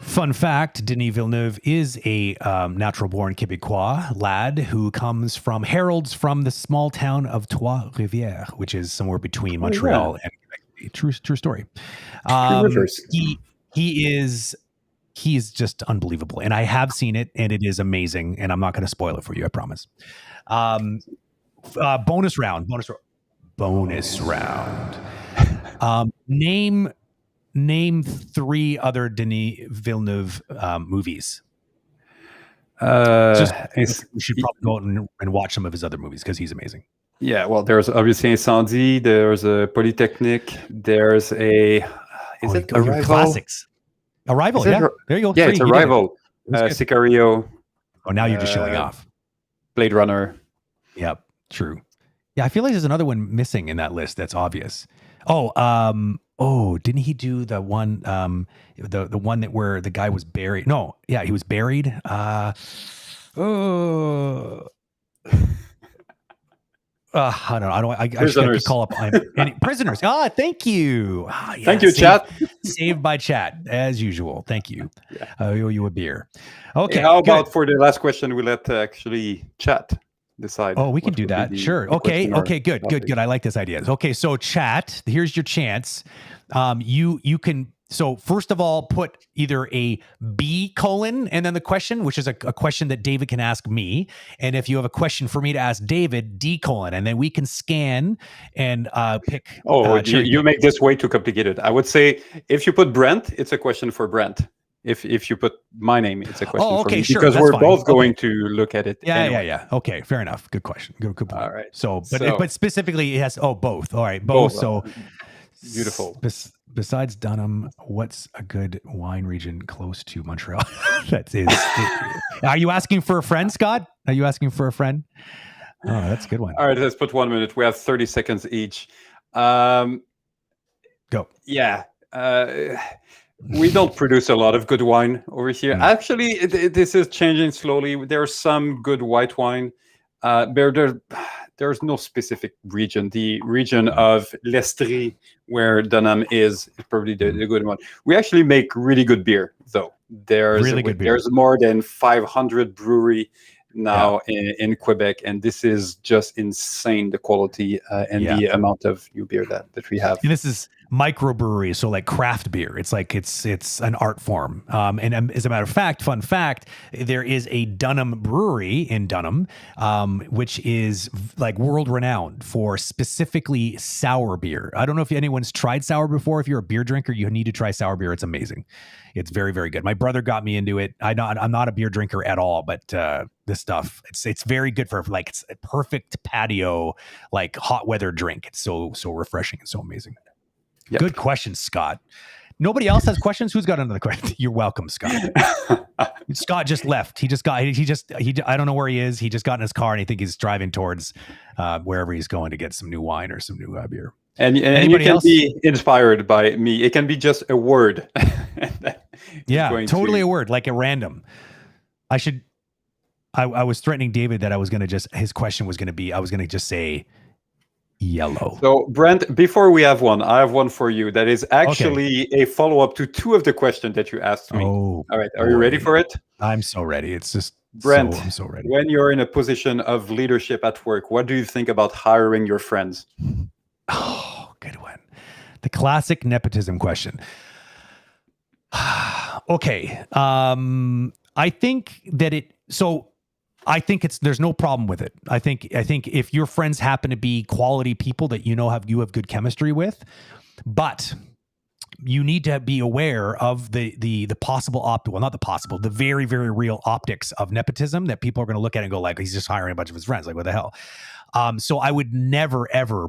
Fun fact, Denis Villeneuve is a natural-born Québécois lad who comes from heralds from the small town of Trois-Rivières, which is somewhere between Montreal and Quebec. True story. He is just unbelievable. And I have seen it, and it is amazing. And I'm not going to spoil it for you, I promise. Bonus round. Name 3 other Denis Villeneuve movies. We should probably go out and watch some of his other movies because he's amazing. Yeah, well, there's obviously Incendie, there's a Polytechnique, there's a... Is it Arrival? Classics. Arrival, yeah. There you go. Yeah, it's Arrival. Sicario. Oh, now you're just showing off. Blade Runner. Yep, true. Yeah, I feel like there's another one missing in that list that's obvious. Didn't he do the one, the one that where the guy was buried? No, yeah, he was buried. I don't know. I could call up any prisoners. Thank you. Yeah, Thank you, chat. Saved by chat, as usual. Thank you. Yeah. I owe you a beer. Okay. Hey, how about for the last question, we let actually chat decide? Oh, we can do that. Sure. Okay. Good. I like this idea. Okay. So chat, here's your chance. You can, so first of all, put either a B colon and then the question, which is a question that David can ask me. And if you have a question for me to ask David, D colon, and then we can scan and pick. You make this way too complicated. I would say if you put Brent, it's a question for Brent. If you put my name, it's a question for me. Sure. Because we're both going to look at it. Yeah. Okay, fair enough. Good question. Good point. All right. But specifically, it has both. All right, both. So beautiful. Besides Dunham, what's a good wine region close to Montreal? Are you asking for a friend, Scott? Are you asking for a friend? Oh, that's a good one. All right, let's put 1 minute. We have 30 seconds each. Go. Yeah. We don't produce a lot of good wine over here. Actually, this is changing slowly. There's some good white wine. There's no specific region. The region of l'Estrie, where Dunham is probably the good one. We actually make really good beer, though. There's more than 500 brewery now in Quebec, and this is just insane, the quality and the amount of new beer that we have. And this is microbrewery, so like craft beer. It's like it's an art form. And as a matter of fact, fun fact, there is a Dunham brewery in Dunham, which is like world renowned for specifically sour beer. I don't know if anyone's tried sour before. If you're a beer drinker, you need to try sour beer. It's amazing. It's very, very good. My brother got me into it. I'm not a beer drinker at all, but this stuff, it's very good for like, it's a perfect patio, like hot weather drink. It's so refreshing and so amazing. Yep. Good question, Scott. Nobody else has questions? Who's got another question? You're welcome, Scott. Scott just left. I don't know where he is. He just got in his car and I think he's driving towards wherever he's going to get some new wine or some new beer. And you can be inspired by me. It can be just a word. Totally a word, like a random. I was threatening David that his question was going to be, I was going to just say yellow. So Brent, before we have one, I have one for you that is actually a follow-up to two of the questions that you asked me. Oh, all right. Are you ready for it? I'm so ready. It's just Brent, I'm so ready. When you're in a position of leadership at work, what do you think about hiring your friends? Oh, good one. The classic nepotism question. Okay. I think there's no problem with it. I think if your friends happen to be quality people that you have good chemistry with, but you need to be aware of the possible the very, very real optics of nepotism that people are going to look at and go like, he's just hiring a bunch of his friends. Like, what the hell? So I would never, ever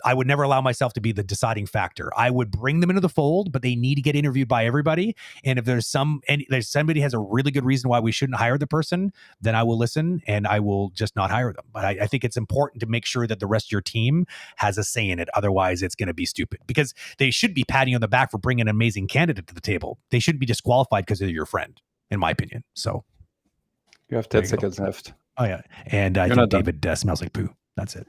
I would never allow myself to be the deciding factor. I would bring them into the fold, but they need to get interviewed by everybody. And if there's somebody has a really good reason why we shouldn't hire the person, then I will listen and I will just not hire them. But I think it's important to make sure that the rest of your team has a say in it. Otherwise it's going to be stupid, because they should be patting you on the back for bringing an amazing candidate to the table. They shouldn't be disqualified because they're your friend, in my opinion. So you have 10 seconds left. Oh yeah. And I think David smells like poo. That's it.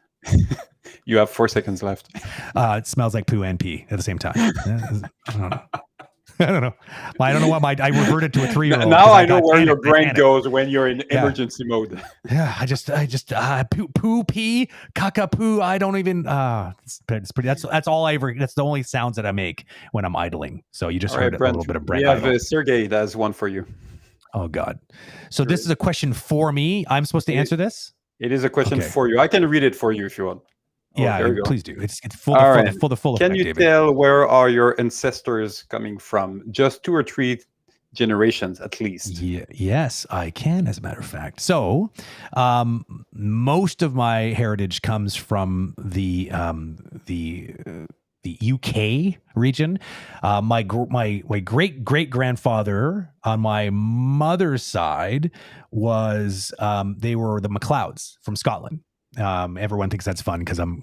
You have 4 seconds left. It smells like poo and pee at the same time. I don't know. I don't know what I reverted to a 3-year-old. Now I know where your brain goes when you're in emergency mode. Yeah, I just poo, pee, caca, poo. I don't even. It's pretty. That's all I ever. That's the only sounds that I make when I'm idling. So you just heard a little bit of Brent. We have Sergey. That's one for you. Oh God. So this is a question for me. I'm supposed to answer this. It is a question for you. I can read it for you if you want. Please do. It's full effect, Can you David. tell where are your ancestors coming from? Just 2 or 3 generations at least. Yes, I can, as a matter of fact. So most of my heritage comes from the UK region. My great grandfather on my mother's side was they were the MacLeods from Scotland. Everyone thinks that's fun because I'm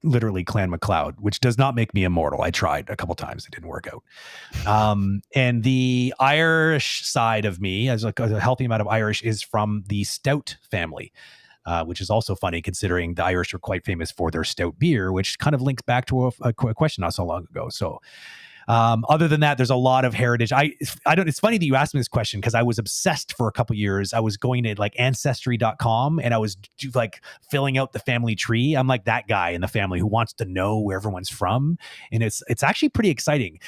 literally Clan MacLeod, which does not make me immortal. I tried a couple times; it didn't work out. And the Irish side of me, as a healthy amount of Irish, is from the Stout family. which is also funny considering the Irish are quite famous for their stout beer, which kind of links back to a question not so long ago. So other than that, there's a lot of heritage. It's funny that you asked me this question because I was obsessed for a couple years. I was going to like ancestry.com and I was like filling out the family tree. I'm like that guy in the family who wants to know where everyone's from. And it's actually pretty exciting.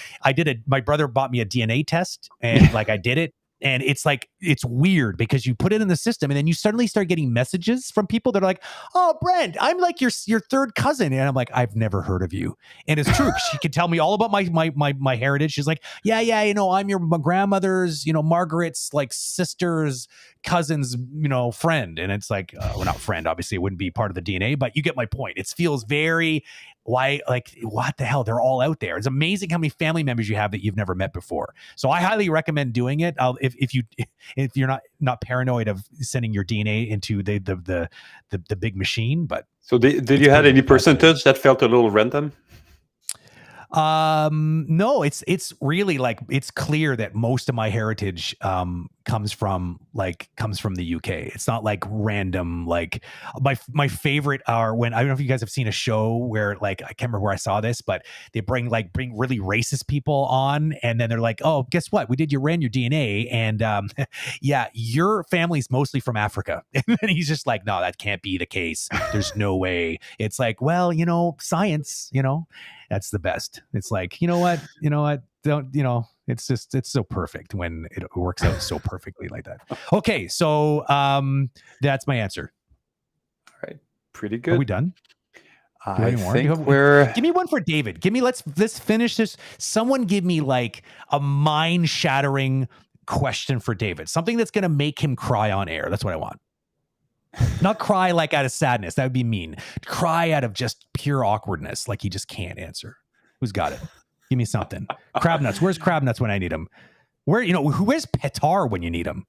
My brother bought me a DNA test and like I did it. And it's like, it's weird because you put it in the system and then you suddenly start getting messages from people that are like, oh, Brent, I'm like your third cousin. And I'm like, I've never heard of you. And it's true. She could tell me all about my heritage. She's like, yeah, I'm my grandmother's, Margaret's like sister's cousin's, friend. And it's like, well, not friend, obviously it wouldn't be part of the DNA, but you get my point. It feels very, what the hell? They're all out there. It's amazing how many family members you have that you've never met before. So I highly recommend doing it. If you're not paranoid of sending your DNA into the big machine. But so did you have any percentage that felt a little random? No, it's really like, it's clear that most of my heritage comes from the UK. It's not like random. Like my favorite are when, I don't know if you guys have seen a show where like, I can't remember where I saw this, but they bring really racist people on and then they're like, oh, guess what? We ran your DNA and yeah, your family's mostly from Africa. And he's just like, no, that can't be the case. There's no way. It's like, well, science, that's the best. It's like, you know what? Don't, it's so perfect when it works out so perfectly like that. Okay. So, that's my answer. All right. Pretty good. Are we done? I think we're... Give me one for David. Let's finish this. Someone give me like a mind shattering question for David. Something that's going to make him cry on air. That's what I want. Not cry like out of sadness. That would be mean. Cry out of just pure awkwardness. Like he just can't answer. Who's got it? Give me something. Crab nuts. Where's crab nuts when I need them? Where's Petar when you need him?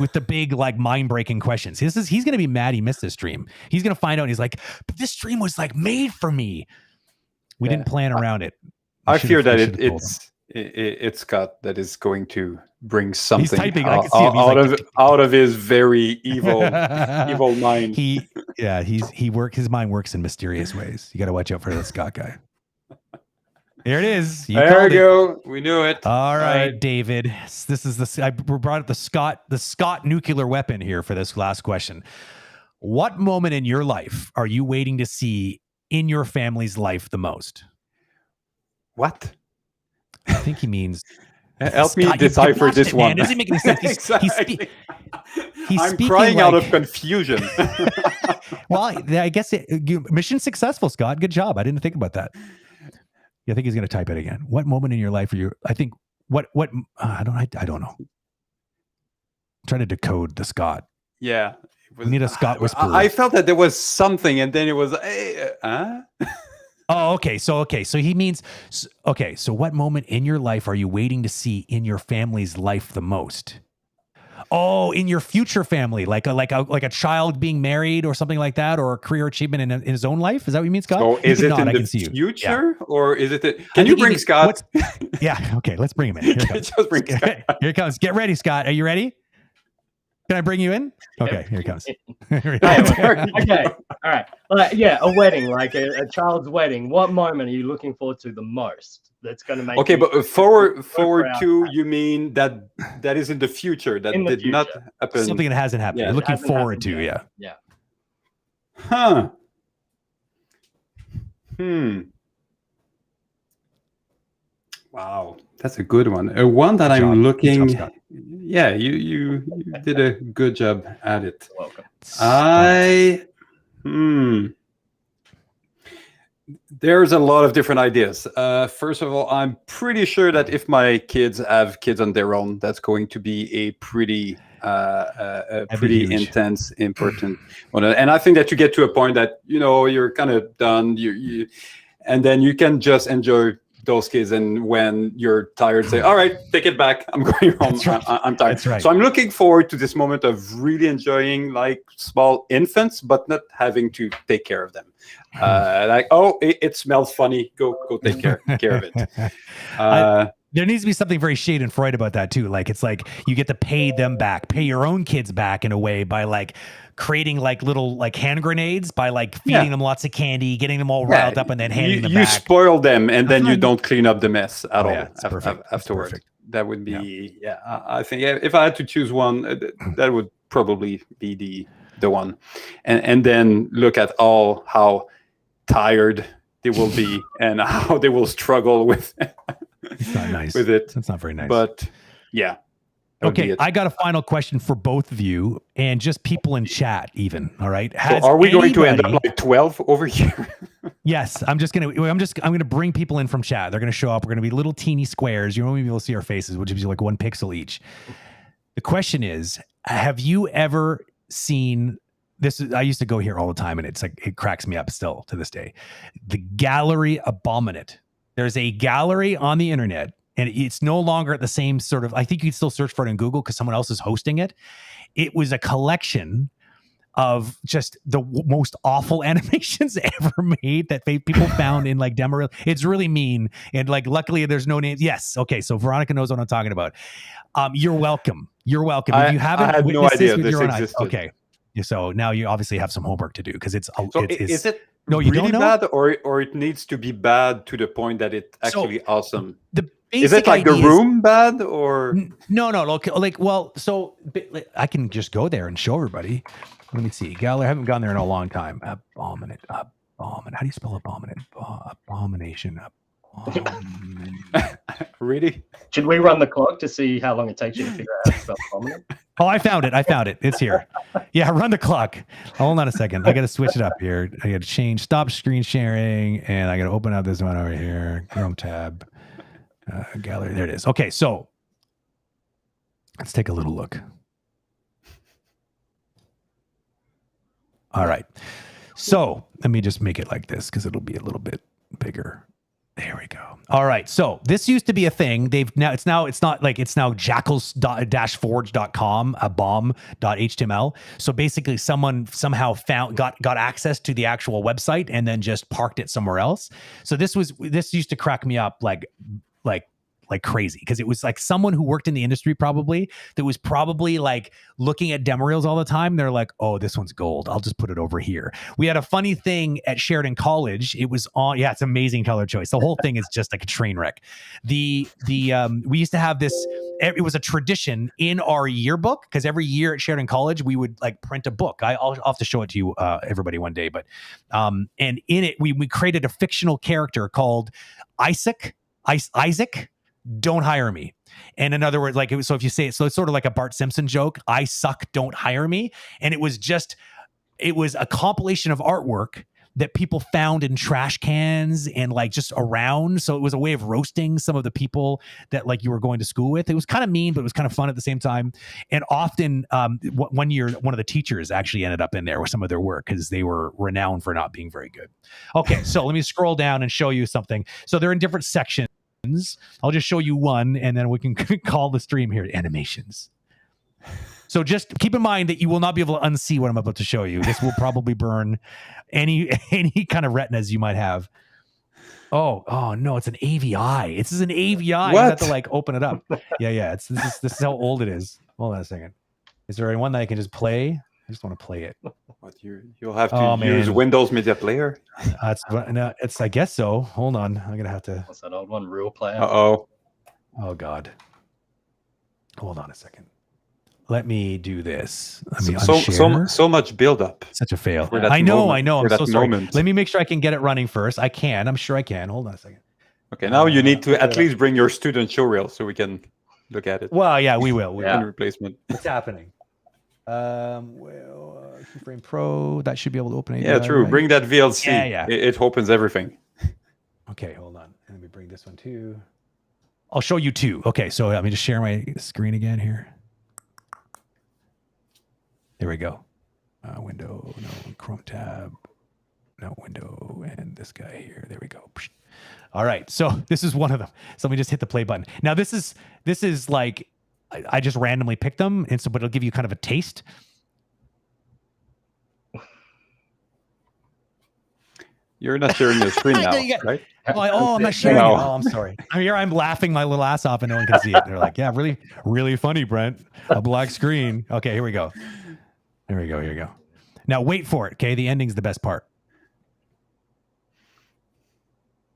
With the big, like, mind-breaking questions. He's going to be mad he missed this stream. He's going to find out and he's like, but this stream was like made for me. We didn't plan around it. I fear that it's Scott that is going to bring something out of his very evil mind. His mind works in mysterious ways. You got to watch out for that Scott guy. There it is. There we go. We knew it. All right, David. This is I brought up the Scott nuclear weapon here for this last question. What moment in your life are you waiting to see in your family's life the most? What? I think he means. Help me decipher this one. Man. Doesn't make any sense. Exactly. I'm crying out of confusion. Well, I guess mission successful, Scott. Good job. I didn't think about that. Yeah, I think he's going to type it again. What moment in your life are you? I think I don't know. I'm trying to decode the Scott. Yeah, we need a Scott whisperer. I felt that there was something, and then it was. Oh, okay. So he means, okay. So what moment in your life are you waiting to see in your family's life the most? Oh, in your future family, like a child being married or something like that, or a career achievement in his own life. Is that what you mean, Scott? So is it in the future, or is it? Can you bring Scott? Yeah. Okay. Let's bring him in. Here it comes. Just bring Scott. Here it comes. Get ready, Scott. Are you ready? Can I bring you in? Okay, here it comes. Okay, all right. A wedding, like a child's wedding. What moment are you looking forward to the most? That's going to make. Okay, but forward to, you mean that is in the future, that did not happen. Something that hasn't happened. Yeah, You're looking forward to, yeah. Yeah. Huh. Wow, that's a good one. One that I'm looking. Yeah, you did a good job at it. You're welcome. There's a lot of different ideas. First of all, I'm pretty sure that if my kids have kids on their own, that's going to be a pretty intense, important one. And I think that you get to a point that you're kind of done. And then you can just enjoy those kids, and when you're tired, say, all right, take it back, I'm going home. Right. I'm tired. That's right. So I'm looking forward to this moment of really enjoying like small infants, but not having to take care of them. It smells funny, go take care of it. There needs to be something very Schadenfreude about that too. Like it's like you get to pay them back, pay your own kids back in a way by like creating like little like hand grenades, by like feeding them lots of candy, getting them all riled up, and then handing them back. You spoil them, and then you don't clean up the mess at all afterwards. Perfect. That would be I think if I had to choose one, that would probably be the one, and then look at how tired they will be and how they will struggle with. It's not nice. With it. That's not very nice. But yeah. Okay, I got a final question for both of you and just people in chat even, all right? So are we going to end up like 12 over here? Yes, I'm going to bring people in from chat. They're going to show up. We're going to be little teeny squares. You won't be able to see our faces, which is like 1 pixel each. The question is, have you ever seen this? I used to go here all the time, and it's like it cracks me up still to this day. The gallery abominate. There's a gallery on the internet, and it's no longer at the same sort of, I think you can still search for it in Google because someone else is hosting it. It was a collection of just the most awful animations ever made that people found in like demo reel. It's really mean. And like, luckily there's no names. Yes. Okay. So Veronica knows what I'm talking about. You're welcome. You're welcome. If you haven't, I had no idea this existed. Okay. So now you obviously have some homework to do because is it no, you really don't know? bad, or it needs to be bad to the point that it's actually awesome? Is it like The Room bad, or no? Like, well, so I can just go there and show everybody. Let me see. Gallery. I haven't gone there in a long time. Abominate. How do you spell abominate? Abomination. Really? Should we run the clock to see how long it takes you to figure out how to spell abominate? Oh, I found it. It's here. Yeah, run the clock. Hold on a second. I got to switch it up here. I got to change. Stop screen sharing, and I got to open up this one over here. Chrome tab. Gallery. There it is. Okay, so let's take a little look. All right. So let me just make it like this because it'll be a little bit bigger. There we go. All right. So this used to be a thing. It's now jackals-forge.com, a bomb.html. So basically someone somehow got access to the actual website and then just parked it somewhere else. So this used to crack me up like crazy because it was like someone who worked in the industry probably that was probably like looking at demo reels all the time. They're like, oh, this one's gold. I'll just put it over here. We had a funny thing at Sheridan College. It was on, it's amazing color choice. The whole thing is just like a train wreck. We used to have this, it was a tradition in our yearbook because every year at Sheridan College, we would like print a book. I'll have to show it to you, everybody one day. But, and in it, we created a fictional character called Isaac. Don't hire me. And in other words, like it was, so if you say it, so it's sort of like a Bart Simpson joke, I suck, don't hire me. And it was a compilation of artwork that people found in trash cans and like just around. So it was a way of roasting some of the people that like you were going to school with. It was kind of mean, but it was kind of fun at the same time. And often one year, one of the teachers actually ended up in there with some of their work because they were renowned for not being very good. Okay. So let me scroll down and show you something. So they're in different sections. I'll just show you one and then we can call the stream here animations. So just keep in mind that you will not be able to unsee what I'm about to show you. This will probably burn any kind of retinas you might have. Oh no, it's an AVI. This is an AVI. What? You have to like open it up. Yeah. This is how old it is. Hold on a second. Is there anyone that I can just play? I just want to play it. What, you'll have to use Windows Media Player? It's I guess so. Hold on. I'm going to have to. What's that old one? Real Player? Uh-oh. Oh, God. Hold on a second. Let me do this. So much buildup. Such a fail. I know. I'm so sorry. Let me make sure I can get it running first. I can. I'm sure I can. Hold on a second. Okay, now you need to at least bring your student showreel so we can look at it. Well, yeah, we will. In replacement. It's happening. Keyframe Pro, that should be able to open it. Yeah, true. Right? Bring that VLC. Yeah. It opens everything. Okay, hold on. Let me bring this one too. I'll show you two. Okay, so let me just share my screen again here. There we go. Window, no, Chrome tab, no window, and this guy here. There we go. All right, so this is one of them. So let me just hit the play button. Now this is like I just randomly picked them, and so but it'll give you kind of a taste. You're not sharing your screen now, right? I'm not sharing No. it. Oh, I'm sorry. I'm laughing my little ass off and no one can see it. They're like, yeah, really, really funny, Brent. A black screen. Okay, here we go. Here we go. Now wait for it. Okay, the ending's the best part.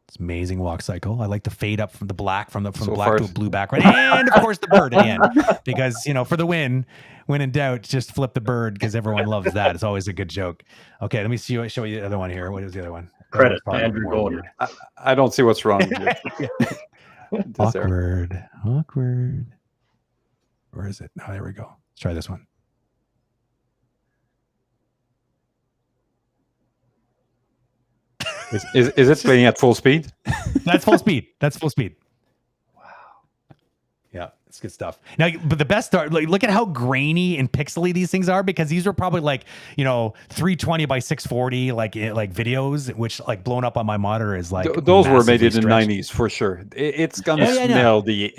It's amazing walk cycle. I like the fade up from the black, from the black to a blue background, and of course the bird at the end, because for the win, when in doubt, just flip the bird because everyone loves that. It's always a good joke. Okay, let me show you the other one here. What is the other one? Credit Andrew Gordon. I don't see what's wrong with you. Awkward. Where is it? Oh, there we go. Let's try this one. Is it playing at full speed? That's full speed. Wow. Yeah, it's good stuff. Now, but the best part, look at how grainy and pixely these things are, because these are probably 320 by 640 like videos, which blown up on my monitor is those were made in the 90s for sure. It's gonna smell the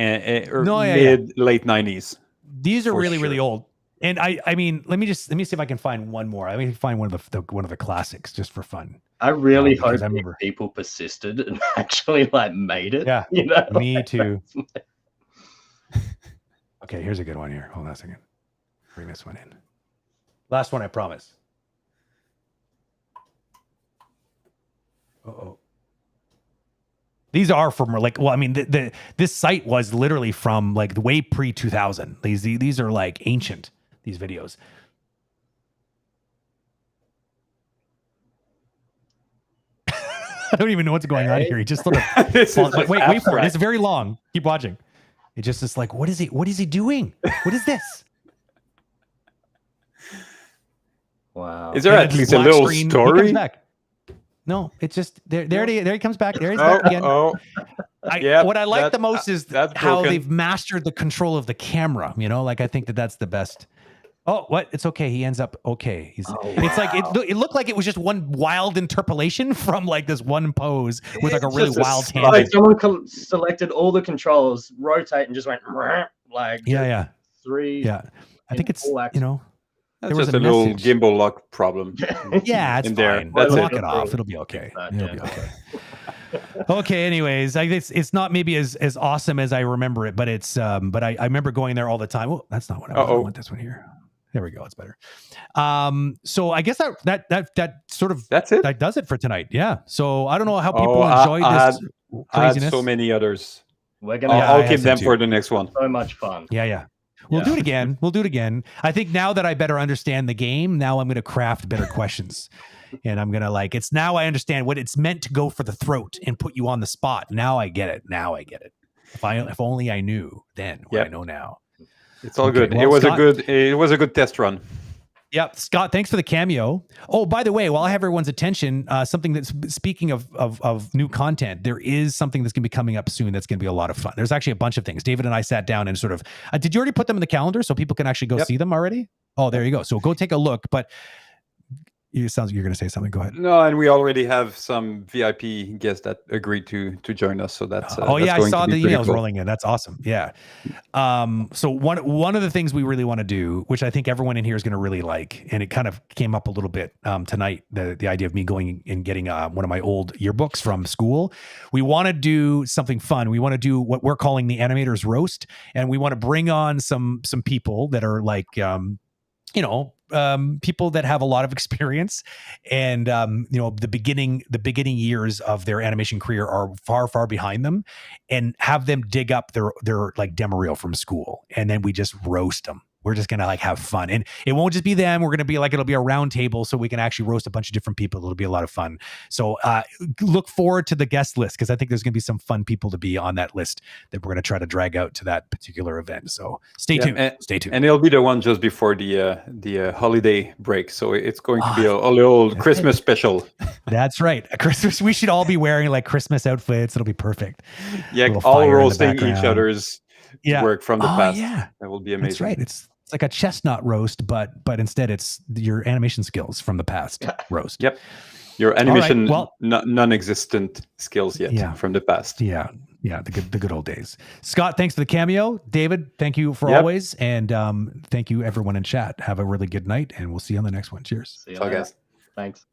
late 90s. These are really old. And I mean, let me see if I can find one more. Let me find one of the classics just for fun. I really hope people persisted and actually made it. Yeah, me too. Okay, here's a good one here. Hold on a second. Bring this one in. Last one, I promise. Uh-oh. These are from this site was literally from the way pre-2000. These are ancient, these videos. I don't even know what's going on here. He just sort of wait for it. It's very long. Keep watching. It just is what is he doing? What is this? Wow. Is there at least a little story? He comes back. No, it's just there he comes back. There he's back again. What I like the most is how they've mastered the control of the camera. I think that's the best. Oh, what? It's okay. He ends up okay. It's it looked like it was just one wild interpolation from this one pose with a really wild tangent. Someone selected all the controls, rotate, and just went three. Yeah, I think it's That's just a little gimbal lock problem. Yeah, it's in fine. There. Lock it off. It'll be okay. It'll be okay. Okay. Anyways, it's not maybe as awesome as I remember it, but it's but I remember going there all the time. Oh, that's not what I want. I want this one here. There we go. It's better. So I guess that sort of that's it. That does it for tonight. Yeah. So I don't know how people enjoyed this craziness. I had so many others. I'll keep them for the next one. So much fun. Yeah. We'll do it again. I think now that I better understand the game, now I'm going to craft better questions. And I'm going to it's now I understand what it's meant to go for the throat and put you on the spot. Now I get it. If only I knew then what I know now. It's all good. Well, it was a good test run. Yep. Scott, thanks for the cameo. Oh, by the way, while I have everyone's attention, something that's speaking of new content, there is something that's going to be coming up soon that's going to be a lot of fun. There's actually a bunch of things. David and I sat down and sort of, did you already put them in the calendar so people can actually go see them already? Oh, there you go. So go take a look. But it sounds like you're going to say something. Go ahead. No, and we already have some VIP guests that agreed to join us. So that's I saw the emails rolling in. That's awesome. Yeah. So one of the things we really want to do, which I think everyone in here is going to really like, and it kind of came up a little bit tonight, the idea of me going and getting one of my old yearbooks from school. We want to do something fun. We want to do what we're calling the Animators Roast, and we want to bring on some people that are people that have a lot of experience, and the beginning years of their animation career are far behind them, and have them dig up their demo reel from school, and then we just roast them. We're just gonna have fun, and it won't just be them. We're gonna be it'll be a round table, so we can actually roast a bunch of different people. It'll be a lot of fun. So look forward to the guest list, because I think there's gonna be some fun people to be on that list that we're gonna try to drag out to that particular event. So stay tuned. Stay tuned. And it'll be the one just before the holiday break. So it's going to be a little Christmas special. That's right. Christmas. We should all be wearing Christmas outfits. It'll be perfect. Yeah, all roasting each other's work from the past. Yeah, that will be amazing. That's right. It's like a chestnut roast, but instead it's your animation skills from the past roast. Yep. Your animation non-existent skills from the past. Yeah. The good old days. Scott, thanks for the cameo. David, thank you for always. And thank you everyone in chat. Have a really good night, and we'll see you on the next one. Cheers. See you later, guys. Thanks.